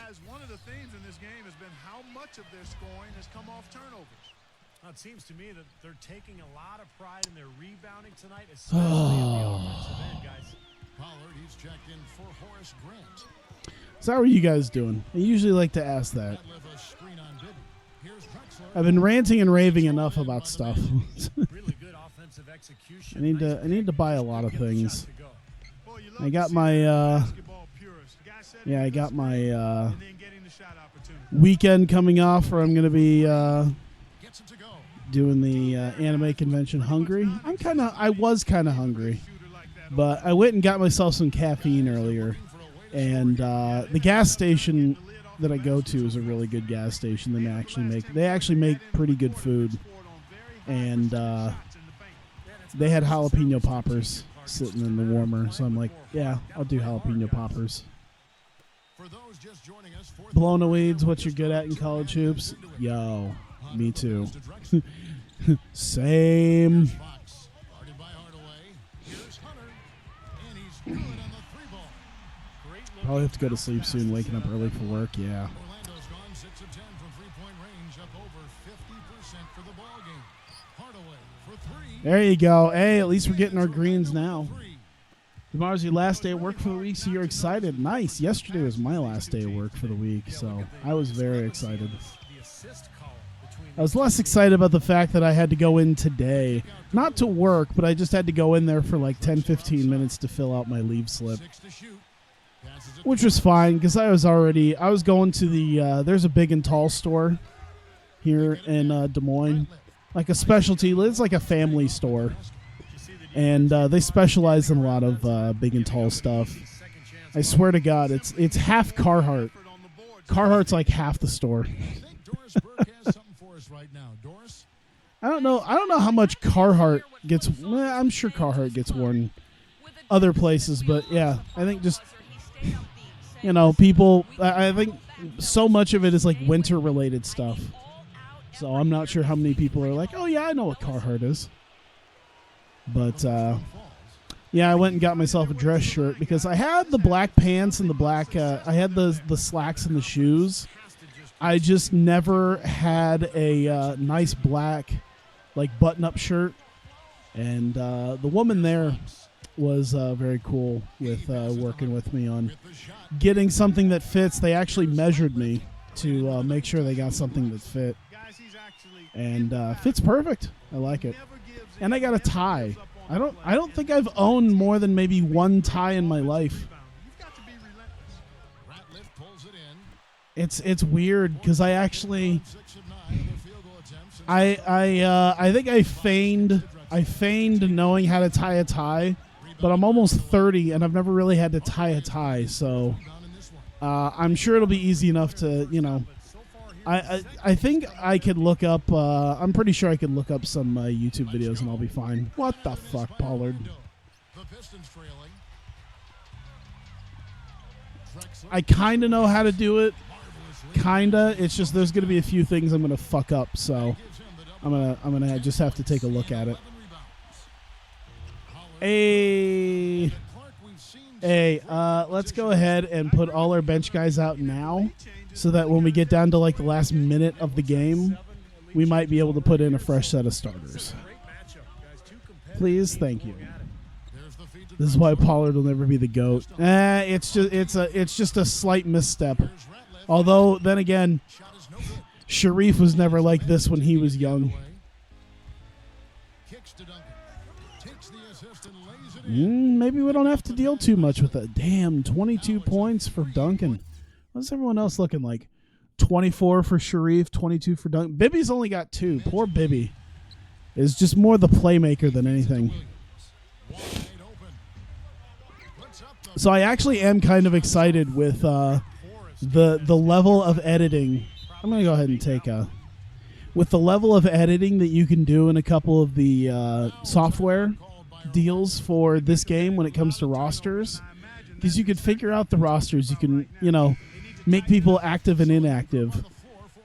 Speaker 4: As one of the themes in this game has been how much of their scoring has come off turnovers.
Speaker 2: Now, it seems to me that they're taking a lot of pride in their rebounding tonight, especially at the offensive end, guys.
Speaker 3: Pollard, he's checked in for Horace Grant.
Speaker 1: So how are you guys doing? I usually like to ask that.
Speaker 3: That left a screen on Bibby. Here's Drexler.
Speaker 1: I've been ranting and raving enough about stuff.
Speaker 2: Really good offensive execution.
Speaker 1: I need to buy a lot of things.
Speaker 2: Shot to go.
Speaker 4: Well,
Speaker 1: I got my weekend coming off where I'm going to be doing the anime convention hungry. I was kind of hungry, but I went and got myself some caffeine earlier, and the gas station that I go to is a really good gas station. They actually make pretty good food, and they had jalapeno poppers sitting in the warmer, so I'm like, yeah, I'll do jalapeno poppers. Blowing the weeds, what you're good at in college hoops? Yo, me too. Same. Probably have to go to sleep soon, waking up early for work, yeah. There you go. Hey, at least we're getting our greens now. Tomorrow's your last day of work for the week, so you're excited. Nice. Yesterday was my last day of work for the week, so I was very excited. I was less excited about the fact that I had to go in today. Not to work, but I just had to go in there for like 10, 15 minutes to fill out my leave slip. Which was fine, because I was going to the, there's a big and tall store here in Des Moines. Like a specialty, it's like a family store. And they specialize in a lot of big and tall stuff. I swear to God, it's half Carhartt. Carhartt's like half the store. I don't know how much Carhartt gets. I'm sure Carhartt gets worn other places, but yeah, I think just people. I think so much of it is like winter related stuff. So I'm not sure how many people are like, oh yeah, I know what Carhartt is. But yeah, I went and got myself a dress shirt because I had the black pants and the black. I had the slacks and the shoes. I just never had a nice black, like button-up shirt, and the woman there was very cool with working with me on getting something that fits. They actually measured me to make sure they got something that fit, and fits perfect. I like it, and I got a tie. I don't think I've owned more than maybe one tie in my life. It's weird because I actually I think I feigned knowing how to tie a tie, but I'm almost 30 and I've never really had to tie a tie, so I'm sure it'll be easy enough to I think I could look up I'm pretty sure I could look up some YouTube videos and I'll be fine. What the fuck, Pollard? I kind of know how to do it. Kinda. It's just there's gonna be a few things I'm gonna fuck up, so I'm gonna just have to take a look at it. Hey, let's go ahead and put all our bench guys out now, so that when we get down to like the last minute of the game, we might be able to put in a fresh set of starters. Please, thank you. This is why Pollard will never be the GOAT. It's just a slight misstep. Although, then again, Sharif was never like this when he was young. Maybe we don't have to deal too much with that. Damn, 22 points for Duncan. What's everyone else looking like? 24 for Sharif, 22 for Duncan. Bibby's only got 2. Poor Bibby. Is just more the playmaker than anything. So I actually am kind of excited with the level of editing. I'm going to go ahead and take with the level of editing that you can do in a couple of the software deals for this game when it comes to rosters, because you could figure out the rosters. You can, make people active and inactive.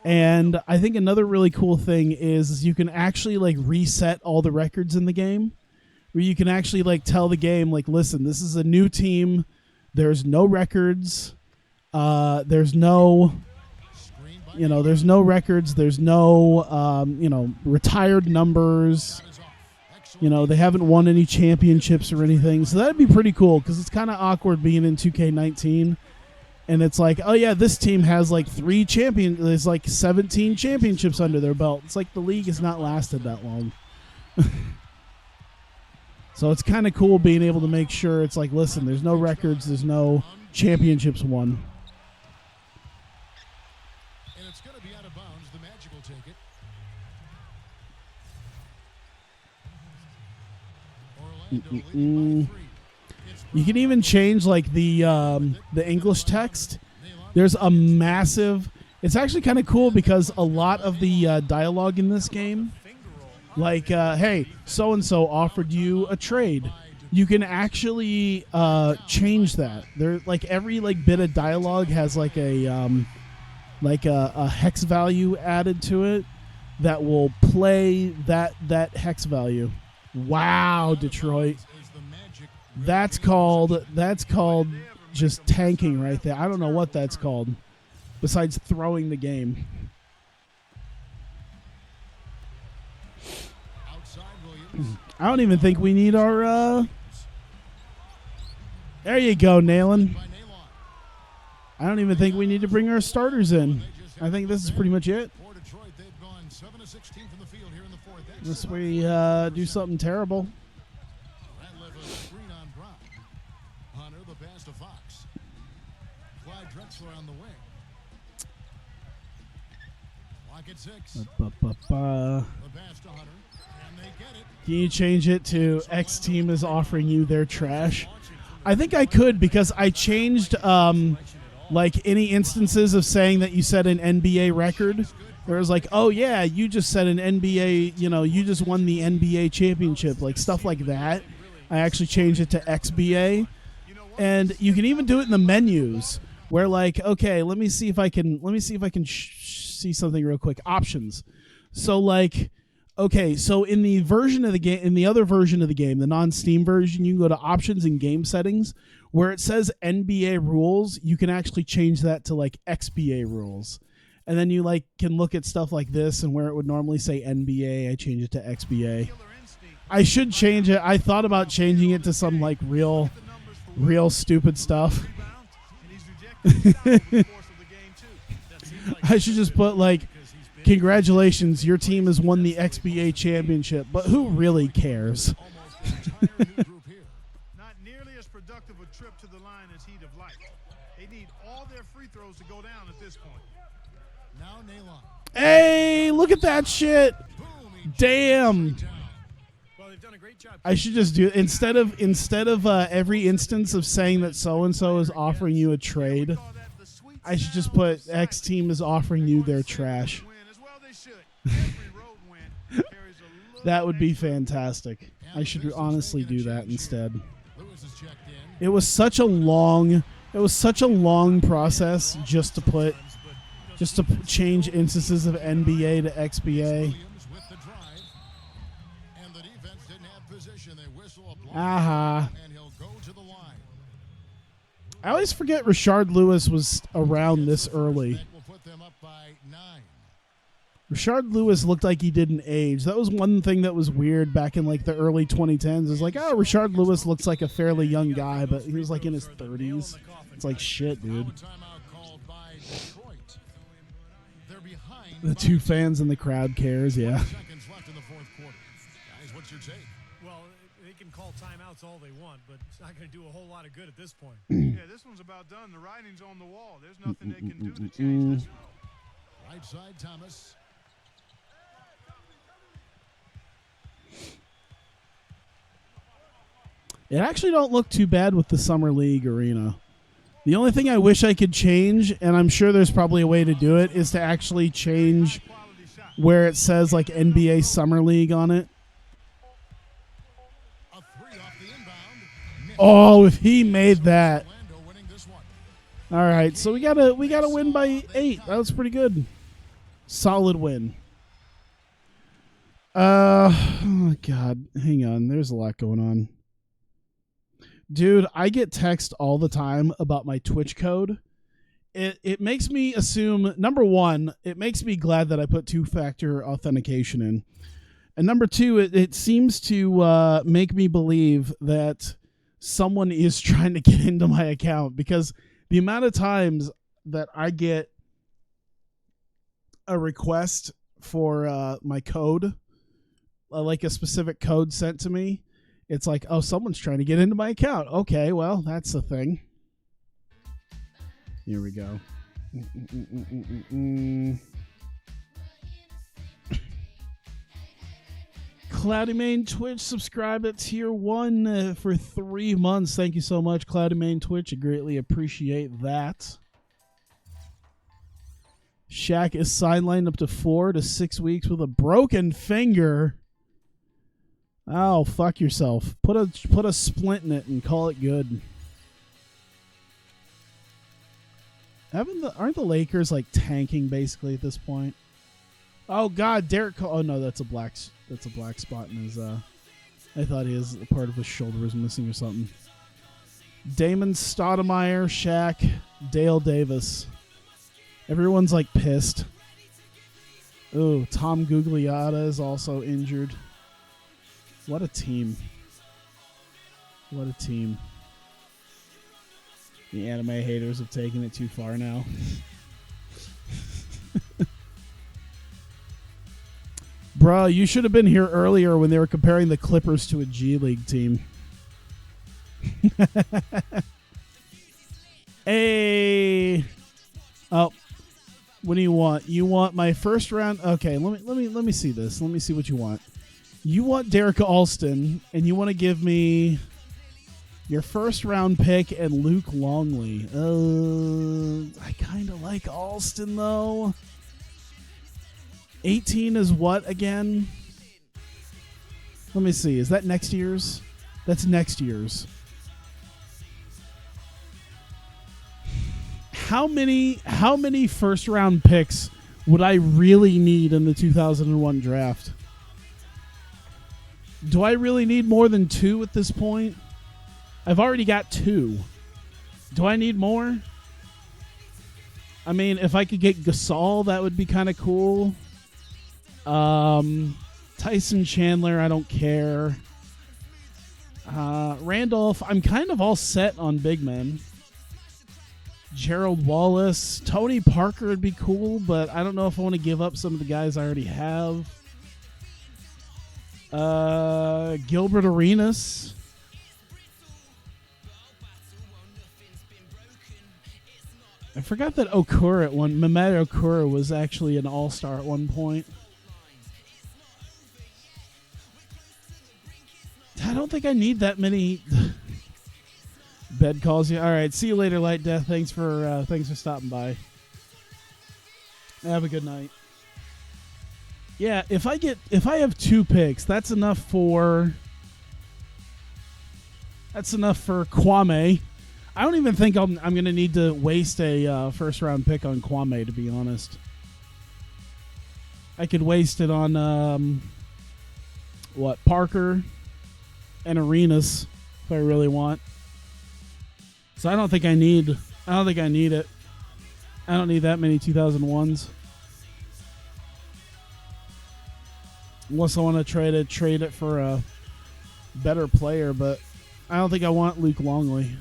Speaker 1: And I think another really cool thing is you can actually like reset all the records in the game, where you can actually like tell the game, like, listen, this is a new team. There's no records. There's no records. There's no, retired numbers. They haven't won any championships or anything. So that'd be pretty cool, because it's kind of awkward being in 2K19. And it's like, oh yeah, this team has like 3 champions. There's like 17 championships under their belt. It's like the league has not lasted that long. So it's kind of cool being able to make sure it's like, listen, there's no records, there's no championships won.
Speaker 3: And it's going to be out of bounds. The Magic will take it. Orlando leading by 3.
Speaker 1: You can even change like the English text. There's a massive. It's actually kind of cool because a lot of the dialogue in this game, like hey, so and so offered you a trade. You can actually change that. There, like every like bit of dialogue has like a hex value added to it that will play that hex value. Wow, Detroit. That's called just tanking right there. I don't know what that's called besides throwing the game. I don't even think we need our there you go, Nayland. I don't even think we need to bring our starters in. I think this is pretty much it. Unless we do something terrible. Can you change it to X team is offering you their trash? I think I could because I changed like any instances of saying that you set an NBA record. There was like, oh yeah, you just set an NBA, you just won the NBA championship, like stuff like that. I actually changed it to XBA. And you can even do it in the menus where like, okay, let me see if I can see something real quick. Options. So like, okay, so in the version of the game, in the other version of the game, the non-Steam version, you can go to options and game settings where it says NBA rules. You can actually change that to like XBA rules. And then you like can look at stuff like this, and where it would normally say NBA, I change it to XBA. I should change it. I thought about changing it to some like real stupid stuff. I should just put like, congratulations, your team has won the XBA championship, but who really cares?
Speaker 4: Not nearly as productive a trip to the line as he'd have liked. They need all their free throws to go down at this point. Now Naylon.
Speaker 1: Hey, look at that shit. Damn.
Speaker 2: Well, they've done a great job.
Speaker 1: I should just do instead of every instance of saying that so and so is offering you a trade, I should just put X team is offering you their trash. That would be fantastic. I should honestly do that instead. It was such a long process just to change instances of NBA to XBA. Aha. I always forget Rashard Lewis was around this early. Rashard Lewis looked like he didn't age. That was one thing that was weird back in like the early 2010s. It's like, oh, Rashard Lewis looks like a fairly young guy, but he was like in his 30s. It's like shit, dude. The two fans in the crowd cares, yeah.
Speaker 2: Well, they can call timeouts all they want, but it's not going to do a whole lot of good at this point.
Speaker 4: Yeah, this one's about done. The writing's on the wall. There's nothing they can do to change this.
Speaker 3: Right side, Thomas.
Speaker 1: It actually don't look too bad with the Summer League arena. The only thing I wish I could change, and I'm sure there's probably a way to do it, is to actually change where it says like NBA Summer League on it. Oh, if he made that. All right, so we gotta win by 8. That was pretty good. Solid win. Oh God, hang on. There's a lot going on. Dude, I get text all the time about my Twitch code. It makes me assume, number one, it makes me glad that I put 2-factor authentication in. And number two, it seems to make me believe that someone is trying to get into my account, because the amount of times that I get a request for my code, like a specific code sent to me, it's like, oh, someone's trying to get into my account. Okay, well, that's the thing. Here we go. Cloudy Main Twitch, subscribe at tier 1 for 3 months. Thank you so much, Cloudy Main Twitch. I greatly appreciate that. Shaq is sidelined up to 4 to 6 weeks with a broken finger. Oh, fuck yourself. Put a splint in it and call it good. Aren't the Lakers like tanking basically at this point? Oh God, Derek. Oh no, that's a black spot in his. I thought his part of his shoulder was missing or something. Damon Stoudemire, Shaq, Dale Davis. Everyone's like pissed. Oh, Tom Gugliotta is also injured. What a team. What a team. The anime haters have taken it too far now. Bruh, you should have been here earlier when they were comparing the Clippers to a G League team. Hey. Oh. What do you want? You want my first round? Okay, let me see this. Let me see what you want. You want Derek Alston, and you want to give me your first round pick and Luke Longley. I kind of like Alston though. 18 is what again? Let me see. Is that next year's? That's next year's. How many first round picks would I really need in the 2001 draft? Do I really need more than 2 at this point? I've already got 2. Do I need more? I mean, if I could get Gasol, that would be kind of cool. Tyson Chandler, I don't care. Randolph, I'm kind of all set on big men. Gerald Wallace, Tony Parker would be cool, but I don't know if I want to give up some of the guys I already have. Gilbert Arenas. I forgot that Mehmet Okura was actually an all-star at one point. I don't think I need that many. Bed calls you. All right, see you later, Light Death. Thanks for stopping by. Have a good night. Yeah, if I have 2 picks, that's enough for Kwame. I don't even think I'm going to need to waste a first round pick on Kwame, to be honest. I could waste it on Parker and Arenas if I really want. So I don't think I need it. I don't need that many 2001s. Unless I want to try to trade it for a better player, but I don't think I want Luke Longley.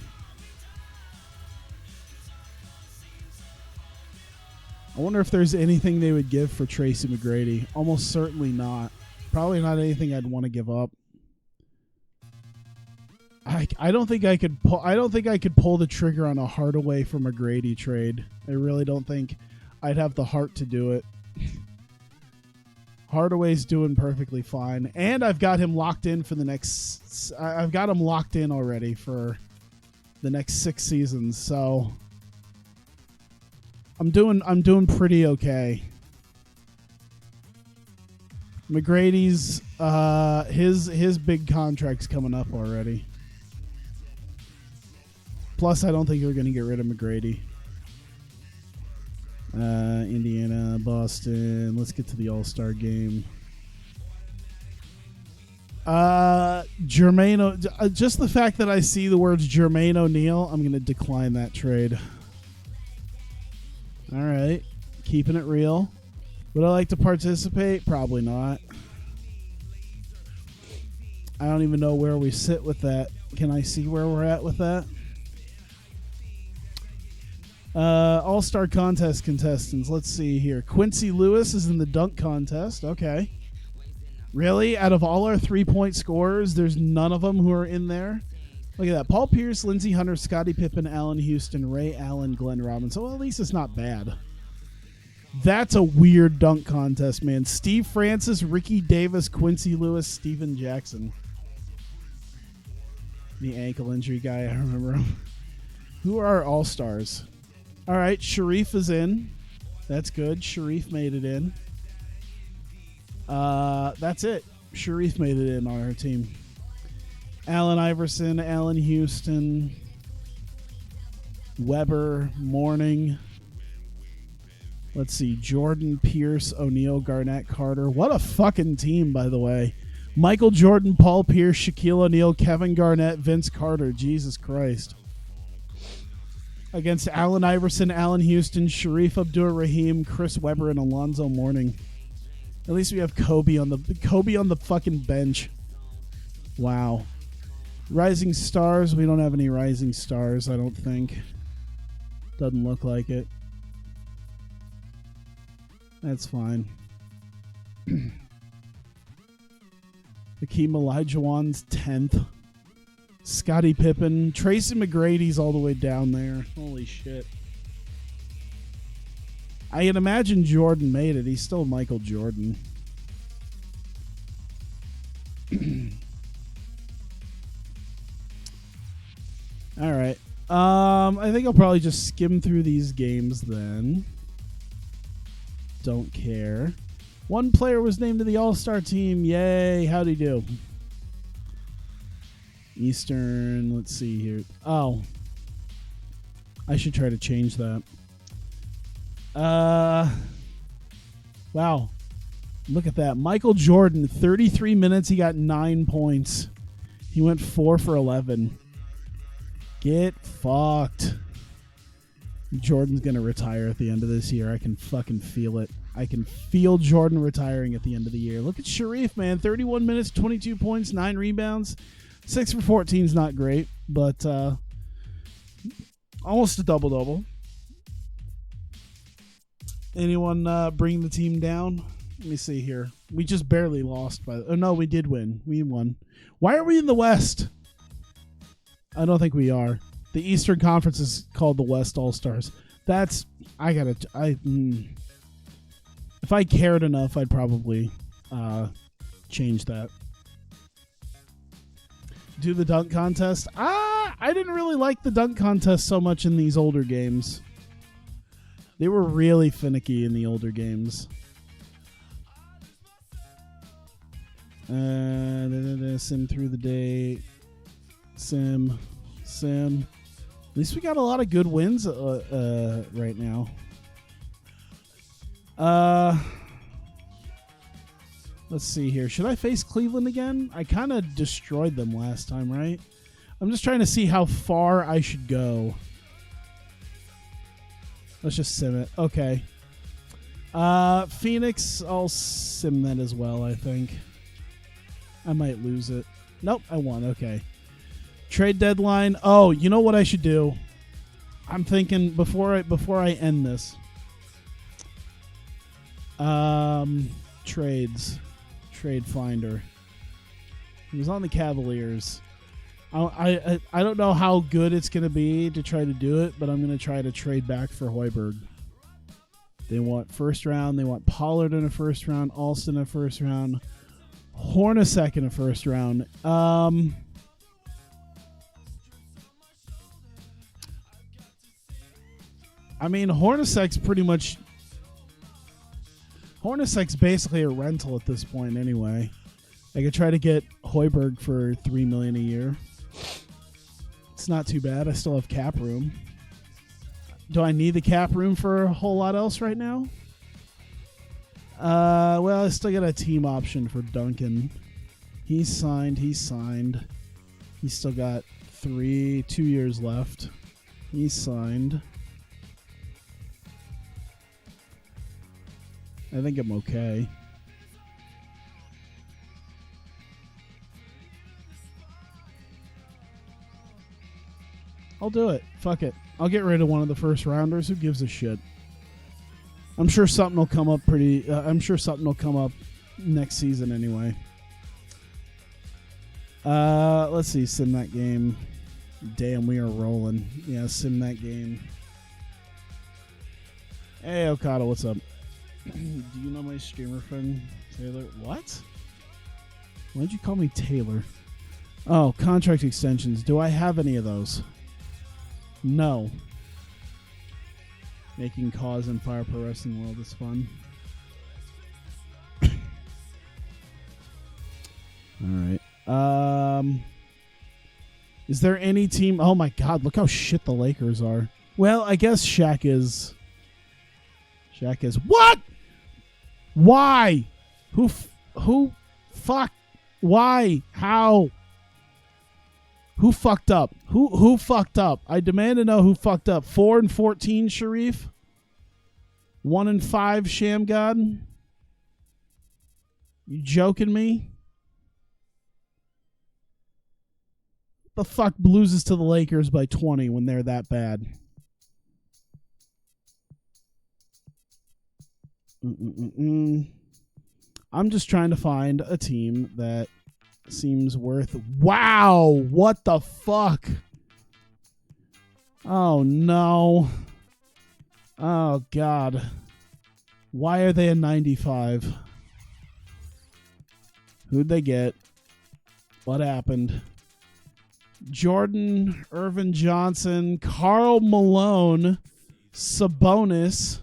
Speaker 1: I wonder if there's anything they would give for Tracy McGrady. Almost certainly not. Probably not anything I'd want to give up. I don't think I could pull the trigger on a Hardaway for McGrady trade. I really don't think I'd have the heart to do it. Hardaway's doing perfectly fine, and I've got him locked in for the next. I've got him locked in already for the next 6 seasons. So I'm doing pretty okay. McGrady's his big contract's coming up already. Plus, I don't think we're going to get rid of McGrady. Indiana, Boston. Let's get to the All-Star game. Jermaine, just the fact that I see the words Jermaine O'Neal, I'm going to decline that trade. All right. Keeping it real. Would I like to participate? Probably not. I don't even know where we sit with that. Can I see where we're at with that? All-Star contest contestants. Let's see here. Quincy Lewis is in the dunk contest. Okay. Really? Out of all our 3-point scorers, there's none of them who are in there? Look at that. Paul Pierce, Lindsey Hunter, Scottie Pippen, Allen Houston, Ray Allen, Glenn Robinson. Well, at least it's not bad. That's a weird dunk contest, man. Steve Francis, Ricky Davis, Quincy Lewis, Steven Jackson. The ankle injury guy, I remember him. Who are our all-stars? All right, Sharif is in. That's good. Sharif made it in. That's it. Sharif made it in on our team. Allen Iverson, Allen Houston, Weber, Mourning. Let's see. Jordan, Pierce, O'Neal, Garnett, Carter. What a fucking team, by the way. Michael Jordan, Paul Pierce, Shaquille O'Neal, Kevin Garnett, Vince Carter. Jesus Christ. Against Allen Iverson, Allen Houston, Sharif Abdur-Rahim, Chris Webber, and Alonzo Mourning. At least we have Kobe on the fucking bench. Wow. Rising stars. We don't have any rising stars, I don't think. Doesn't look like it. That's fine. Hakeem Olajuwon's 10th. Scottie Pippen. Tracy McGrady's all the way down there. Holy shit. I can imagine Jordan made it. He's still Michael Jordan. All right. I think I'll probably just skim through these games then. Don't care. One player was named to the All-Star team. Yay. How'd he do? Eastern. Let's see here. Oh. I should try to change that. Wow. Look at that. Michael Jordan, 33 minutes. He got 9 points. He went 4 for 11. Get fucked. Jordan's going to retire at the end of this year. I can fucking feel it. I can feel Jordan retiring at the end of the year. Look at Sharif, man. 31 minutes, 22 points, 9 rebounds. 6 for 14 is not great, but almost a double-double. Anyone bring the team down? Let me see here. We just barely lost. Oh, no, we did win. We won. Why are we in the West? I don't think we are. The Eastern Conference is called the West All-Stars. If I cared enough, I'd probably change that. Do the dunk contest. I didn't really like the dunk contest so much in these older games. They were really finicky in the older games. Sim through the day. Sim. At least we got a lot of good wins right now. Let's see here. Should I face Cleveland again? I kind of destroyed them last time, right? I'm just trying to see how far I should go. Let's just sim it. Okay. Phoenix, I'll sim that as well, I think. I might lose it. Nope, I won. Okay. Trade deadline. Oh, you know what I should do? I'm thinking before I end this. Trades. Trade finder. He was on the Cavaliers. I don't know how good it's going to be to try to do it, but I'm going to try to trade back for Hoiberg. They want first round. They want Pollard in a first round. Alston in a first round. Hornacek in a first round. I mean, Hornacek's basically a rental at this point anyway. I could try to get Hoiberg for $3 million a year. It's not too bad. I still have cap room. Do I need the cap room for a whole lot else right now? Well, I still got a team option for Duncan. He's signed. He's still got 2 years left. He's signed. I think I'm okay. I'll do it. Fuck it. I'll get rid of one of the first rounders. Who gives a shit? I'm sure something will come up next season anyway. Let's see. Sim that game. Damn, we are rolling. Yeah, sim that game. Hey, Okada, what's up? Do you know my streamer friend, Taylor? What? Why did you call me Taylor? Oh, contract extensions. Do I have any of those? No. Making cause and fire pro wrestling world is fun. All right. Is there any team? Oh my God! Look how shit the Lakers are. Well, I guess Shaq is. Shaq is what? Why? Who? Fuck? Why? How? Who fucked up? Who fucked up? I demand to know who fucked up. 4-14, Sharif. 1-5, Sham God. You joking me? The fuck loses to the Lakers by 20 when they're that bad? I'm just trying to find a team that seems worth... Wow! What the fuck? Oh, no. Oh, God. Why are they a 95? Who'd they get? What happened? Jordan, Irvin Johnson, Karl Malone, Sabonis,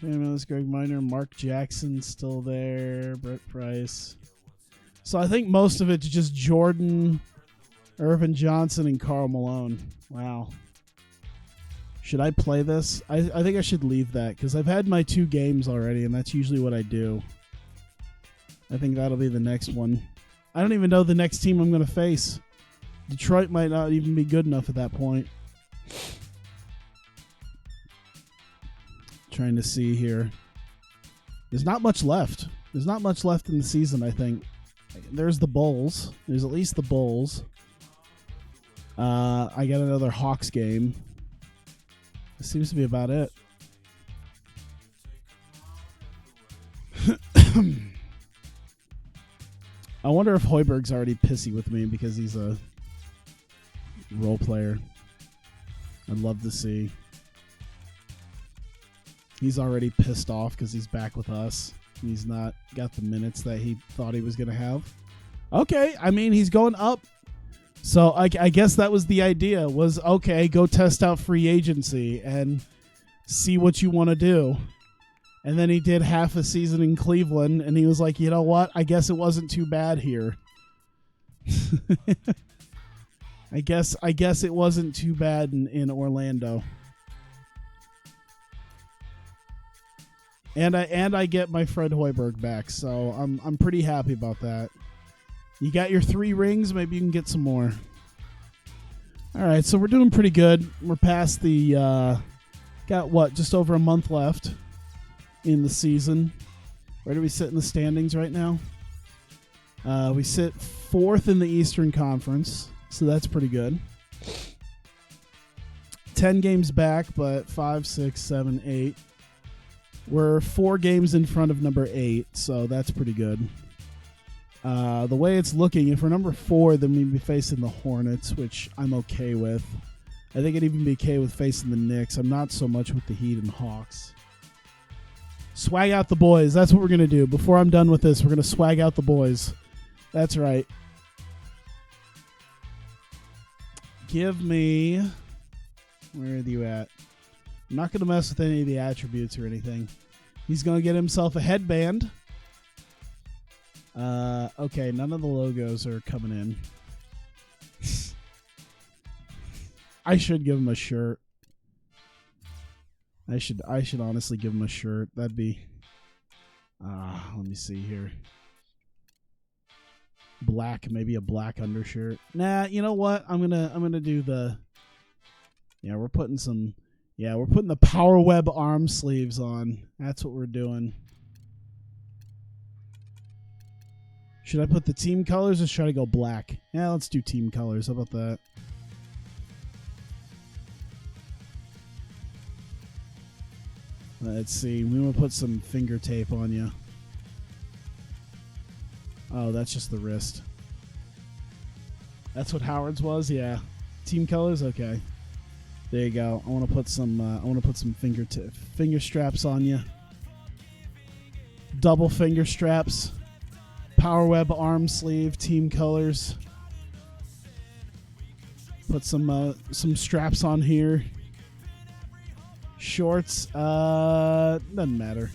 Speaker 1: Greg Minor, Mark Jackson still there, Brett Price. So I think most of it's just Jordan, Irvin Johnson, and Karl Malone. Wow. Should I play this? I think I should leave that because I've had my 2 games already, and that's usually what I do. I think that'll be the next one. I don't even know the next team I'm going to face. Detroit might not even be good enough at that point. Trying to see here. There's not much left. There's not much left in the season, I think. There's the Bulls. There's at least the Bulls. I got another Hawks game. This seems to be about it. I wonder if Hoiberg's already pissy with me because he's a role player. I'd love to see. He's already pissed off because he's back with us. He's not got the minutes that he thought he was going to have. Okay, I mean, he's going up. So I guess that was the idea, was, okay, go test out free agency and see what you want to do. And then he did half a season in Cleveland, and he was like, you know what? I guess it wasn't too bad here. I guess it wasn't too bad in Orlando. And I get my Fred Hoiberg back, so I'm pretty happy about that. You got your 3 rings, maybe you can get some more. All right, so we're doing pretty good. We're past the got what, just over a month left in the season. Where do we sit in the standings right now? We sit 4th in the Eastern Conference, so that's pretty good. 10 games back, but 5, 6, 7, 8. We're 4 games in front of number 8, so that's pretty good. The way it's looking, if we're number 4, then we'd be facing the Hornets, which I'm okay with. I think I'd even be okay with facing the Knicks. I'm not so much with the Heat and Hawks. Swag out the boys. That's what we're going to do. Before I'm done with this, we're going to swag out the boys. That's right. Give me... Where are you at? I'm not going to mess with any of the attributes or anything. He's going to get himself a headband. Okay, none of the logos are coming in. I should give him a shirt. I should honestly give him a shirt. That'd be... let me see here. Black, maybe a black undershirt. Nah, you know what? I'm gonna do the... Yeah, we're putting the Power Web arm sleeves on. That's what we're doing. Should I put the team colors or should I go black? Yeah, let's do team colors. How about that? Let's see. We want to put some finger tape on you. Oh, that's just the wrist. That's what Howard's was. Yeah, team colors. Okay, there you go. I want to put some. I want to put some finger straps on you. Double finger straps. Power web arm sleeve. Team colors. Put some straps on here. Shorts. Doesn't matter.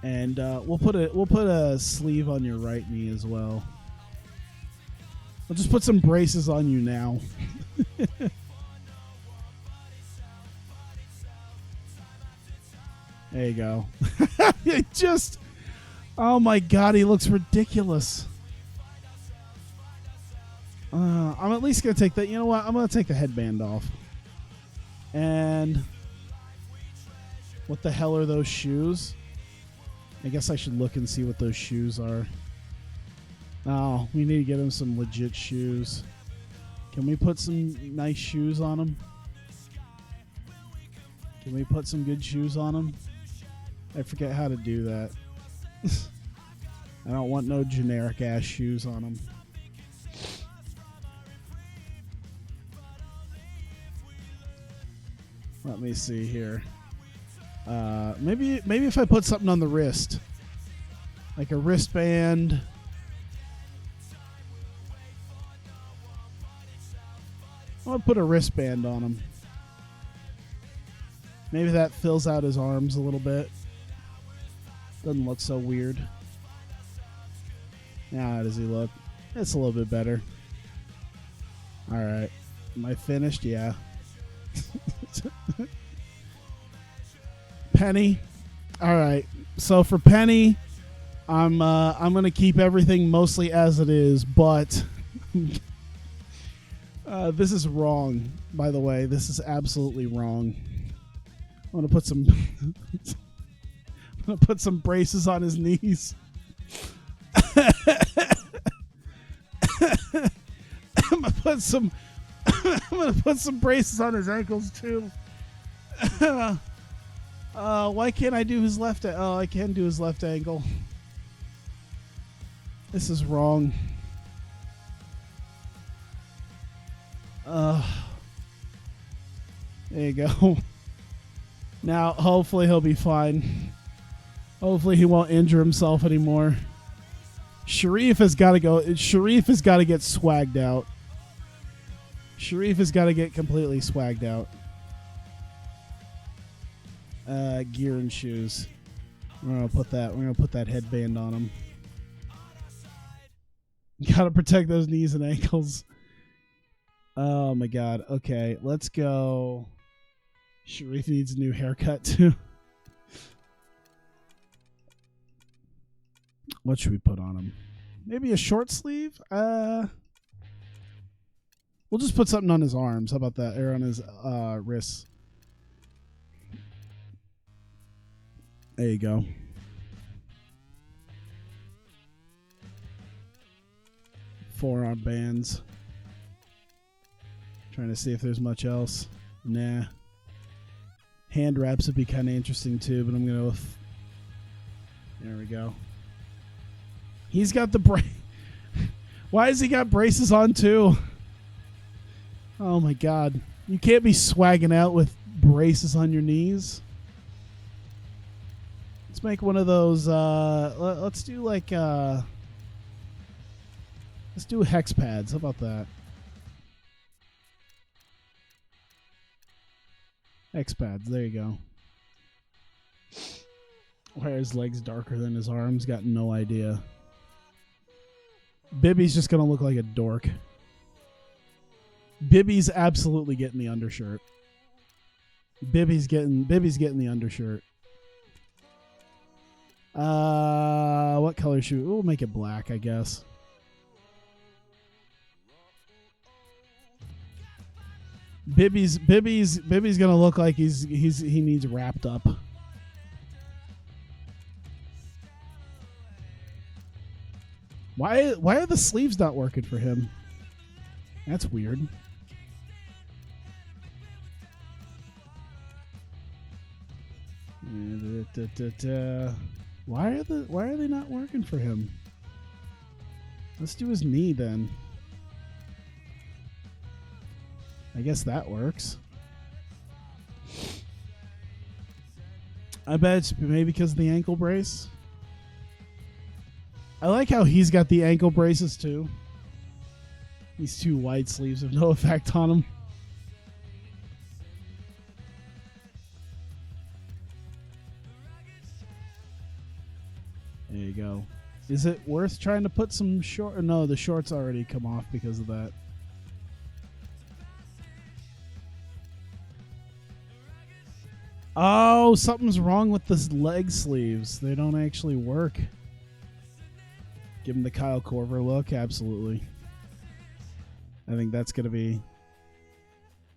Speaker 1: And we'll put a sleeve on your right knee as well. We'll just put some braces on you now. There you go. It just, oh my God, he looks ridiculous. I'm at least gonna take that. You know what? I'm gonna take the headband off. And what the hell are those shoes? I guess I should look and see what those shoes are. Oh, we need to get him some legit shoes. Can we put some nice shoes on him? Can we put some good shoes on him? I forget how to do that. I don't want no generic ass shoes on him. Let me see here. Maybe if I put something on the wrist, like a wristband. I'm gonna put a wristband on him. Maybe that fills out his arms a little bit. Doesn't look so weird. Now, how does he look? It's a little bit better. All right, am I finished? Yeah. Penny. All right. So for Penny, I'm gonna keep everything mostly as it is, but this is wrong. By the way, this is absolutely wrong. I'm gonna put some. I'm gonna put some braces on his knees. I'm gonna put some. I'm gonna put some braces on his ankles too. Why can't I do his left? Oh, I can do his left ankle. This is wrong. There you go. Now, hopefully he'll be fine. Hopefully he won't injure himself anymore. Sharif has got to go. Sharif has got to get swagged out. Sharif has got to get completely swagged out. Gear and shoes. We're gonna put that headband on him. Gotta protect those knees and ankles. Oh my God. Okay, let's go. Sharif needs a new haircut too. What should we put on him? Maybe a short sleeve? We'll just put something on his arms. How about that? Or on his wrists. There you go. Forearm bands. Trying to see if there's much else. Nah. Hand wraps would be kind of interesting too, but I'm going to... There we go. He's got the Why has he got braces on too? Oh my God. You can't be swagging out with braces on your knees. Let's make one of those, let's do like, let's do hex pads. How about that? Hex pads, there you go. Why are his legs darker than his arms? Got no idea. Bibby's just gonna look like a dork. Bibby's absolutely getting the undershirt. Bibby's getting the undershirt. What color should we'll make it black, I guess. Bibby's gonna look like he needs wrapped up. Why are the sleeves not working for him? That's weird. Why are they not working for him? Let's do his knee then. I guess that works. I bet it's maybe because of the ankle brace. I like how he's got the ankle braces too. These two wide sleeves have no effect on him. There you go. Is it worth trying to put some short? No, the shorts already come off because of that. Oh, something's wrong with the leg sleeves. They don't actually work. Give him the Kyle Korver look. Absolutely. I think that's going to be...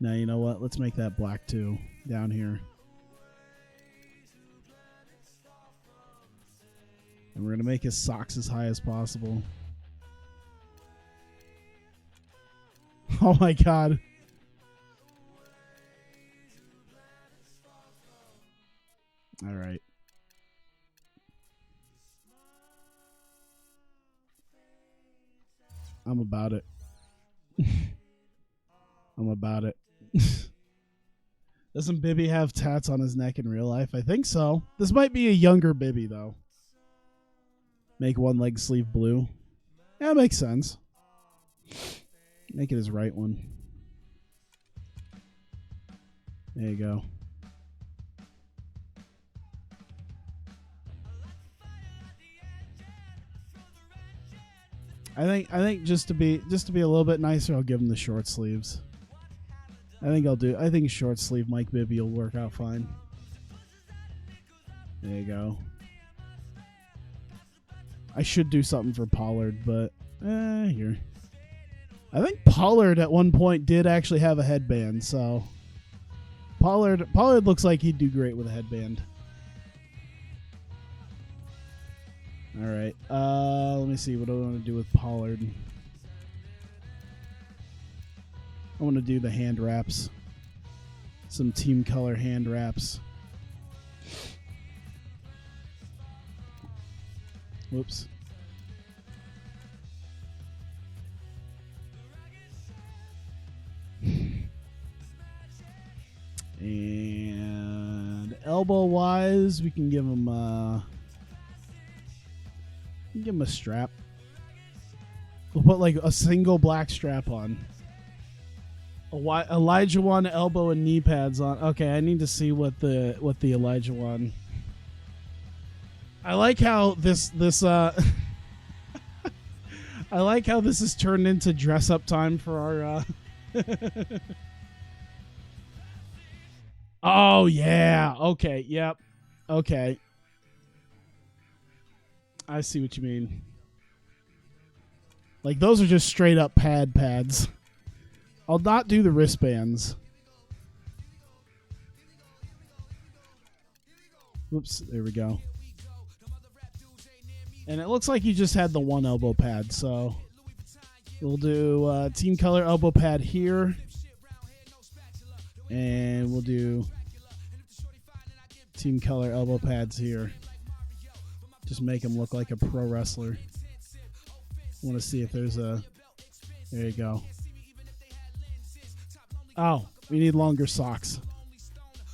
Speaker 1: Now, you know what? Let's make that black too. Down here. And we're going to make his socks as high as possible. Oh my god. All right. I'm about it. I'm about it. Doesn't Bibby have tats on his neck in real life? I think so. This might be a younger Bibby, though. Make one leg sleeve blue. Yeah, makes sense. Make it his right one. There you go. I think just to be a little bit nicer, I'll give him the short sleeves. I think short sleeve Mike Bibby will work out fine. There you go. I should do something for Pollard, but here. I think Pollard at one point did actually have a headband, so Pollard looks like he'd do great with a headband. All right. Let me see. What do I want to do with Pollard? I want to do the hand wraps. Some team color hand wraps. Whoops. And elbow wise, we can give him a strap. We'll put like a single black strap on. Elijah Wan elbow and knee pads on. Okay, I need to see what the Elijah Wan. I like how this I like how this has turned into dress up time for our Oh yeah. Okay, yep. Okay. I see what you mean. Like those are just straight up pads. I'll not do the wristbands. Whoops, there we go. And it looks like you just had the one elbow pad, so we'll do team color elbow pad here. And we'll do team color elbow pads here. Just make him look like a pro wrestler. I want to see if there's a... There you go. Oh, we need longer socks.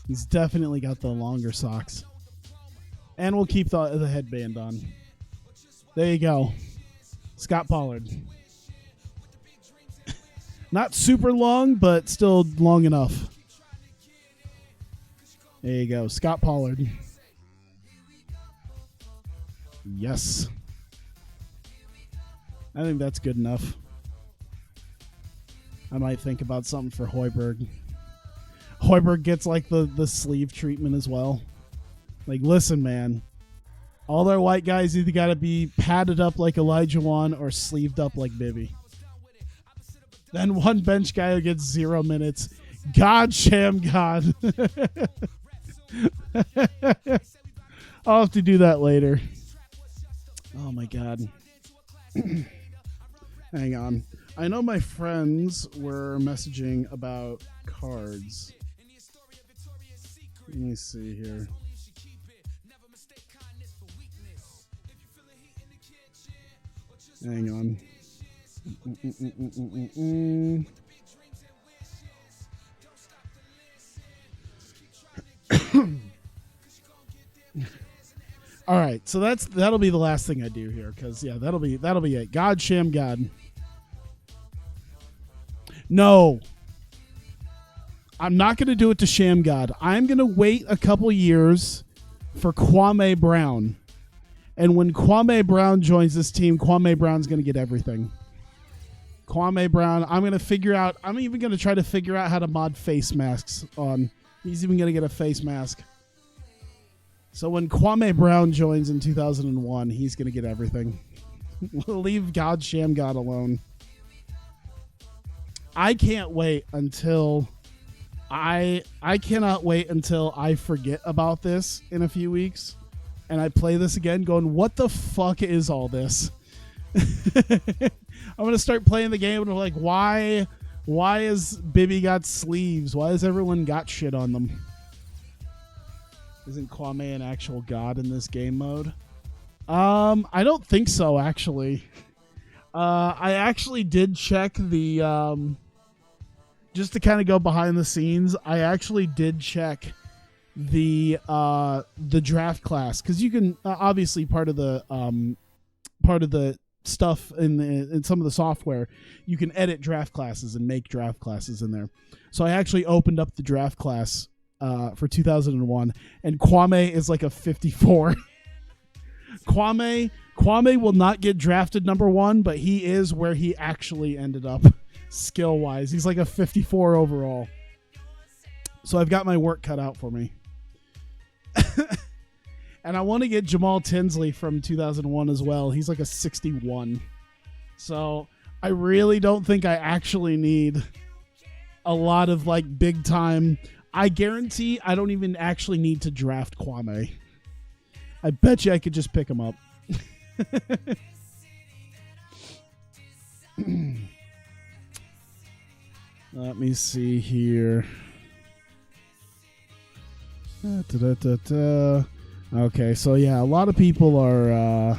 Speaker 1: He's definitely got the longer socks. And we'll keep the headband on. There you go. Scott Pollard. Not super long, but still long enough. There you go. Scott Pollard. Yes. I think that's good enough. I might think about something for Hoiberg. Hoiberg gets like the sleeve treatment as well. Like, listen, man. All their white guys either got to be padded up like Elijah Wan or sleeved up like Bibby. Then one bench guy who gets 0 minutes. God, sham God. I'll have to do that later. Oh, my God. Hang on. I know my friends were messaging about cards. Let me see here. Hang on. All right, so that'll be the last thing I do here, because that'll be it. God, Sham God. No, I'm not going to do it to Sham God. I'm going to wait a couple years for Kwame Brown, and when Kwame Brown joins this team, Kwame Brown's going to get everything. Kwame Brown, I'm even going to try to figure out how to mod face masks on. He's even going to get a face mask. So when Kwame Brown joins in 2001, he's going to get everything. We'll leave God Sham God alone. I can't wait until I cannot wait until I forget about this in a few weeks and I play this again going, what the fuck is all this? I'm going to start playing the game and I'm like, why is Bibby got sleeves? Why has everyone got shit on them? Isn't Kwame an actual god in this game mode? I don't think so, actually. I actually did check the just to kind of go behind the scenes. I actually did check the draft class, because you can obviously part of the stuff in some of the software, you can edit draft classes and make draft classes in there. So I actually opened up the draft class for 2001, and Kwame is like a 54. Kwame will not get drafted number 1, but he is where he actually ended up skill wise. He's like a 54 overall. So I've got my work cut out for me. And I want to get Jamal Tinsley from 2001 as well. He's like a 61. So I really don't think I actually need a lot of like big time. I guarantee I don't even actually need to draft Kwame. I bet you I could just pick him up. Let me see here. Okay, so yeah, a lot of people are...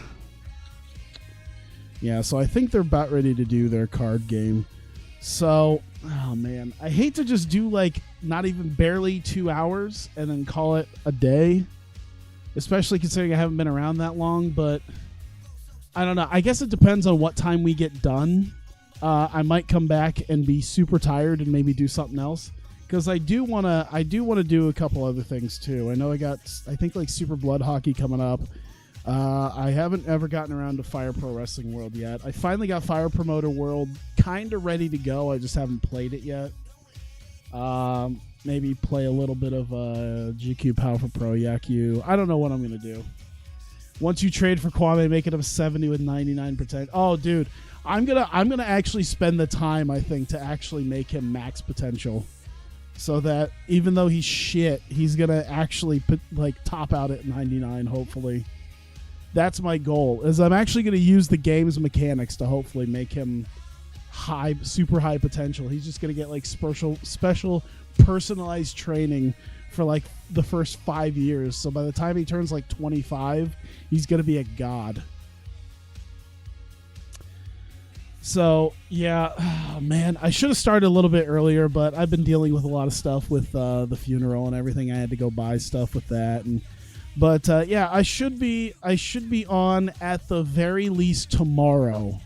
Speaker 1: so I think they're about ready to do their card game. So, oh man, I hate to just do like not even barely 2 hours and then call it a day. Especially considering I haven't been around that long, but I don't know. I guess it depends on what time we get done. I might come back and be super tired and maybe do something else, because I do want to do a couple other things too. I know I think like Super Blood Hockey coming up. I haven't ever gotten around to Fire Pro Wrestling World yet. I finally got Fire Promoter World kind of ready to go. I just haven't played it yet. Maybe play a little bit of GQ Powerful Pro Yaku. I don't know what I'm going to do. Once you trade for Kwame, make it up 70 with 99%. Oh, dude, I'm gonna actually spend the time, I think, to actually make him max potential, so that even though he's shit, he's gonna actually top out at 99. Hopefully, that's my goal. Is I'm actually gonna use the game's mechanics to hopefully make him super high potential. He's just gonna get like special personalized training for like the first 5 years. So by the time he turns like 25, he's gonna be a god. So yeah, man, I should have started a little bit earlier, but I've been dealing with a lot of stuff with the funeral and everything. I had to go buy stuff with that, but I should be on at the very least tomorrow.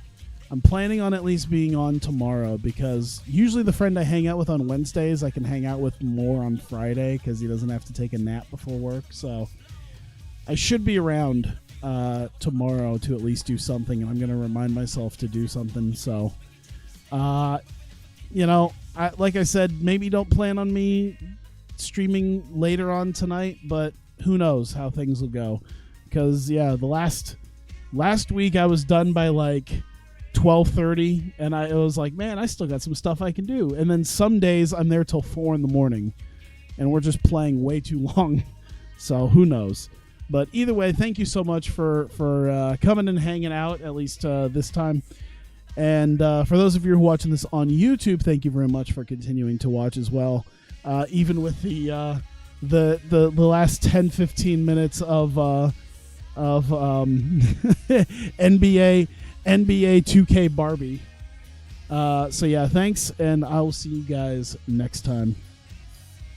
Speaker 1: I'm planning on at least being on tomorrow, because usually the friend I hang out with on Wednesdays, I can hang out with more on Friday because he doesn't have to take a nap before work. So I should be around tomorrow to at least do something, and I'm going to remind myself to do something. So, like I said, maybe don't plan on me streaming later on tonight, but who knows how things will go. Because, the last week I was done by like 12:30, and it was like, man, I still got some stuff I can do. And then some days I'm there till 4 a.m, and we're just playing way too long. So who knows? But either way, thank you so much for coming and hanging out, at least this time. And for those of you who are watching this on YouTube, thank you very much for continuing to watch as well. Even with the last 10-15 minutes of NBA NBA 2K Barbie. So yeah, thanks, and I will see you guys next time.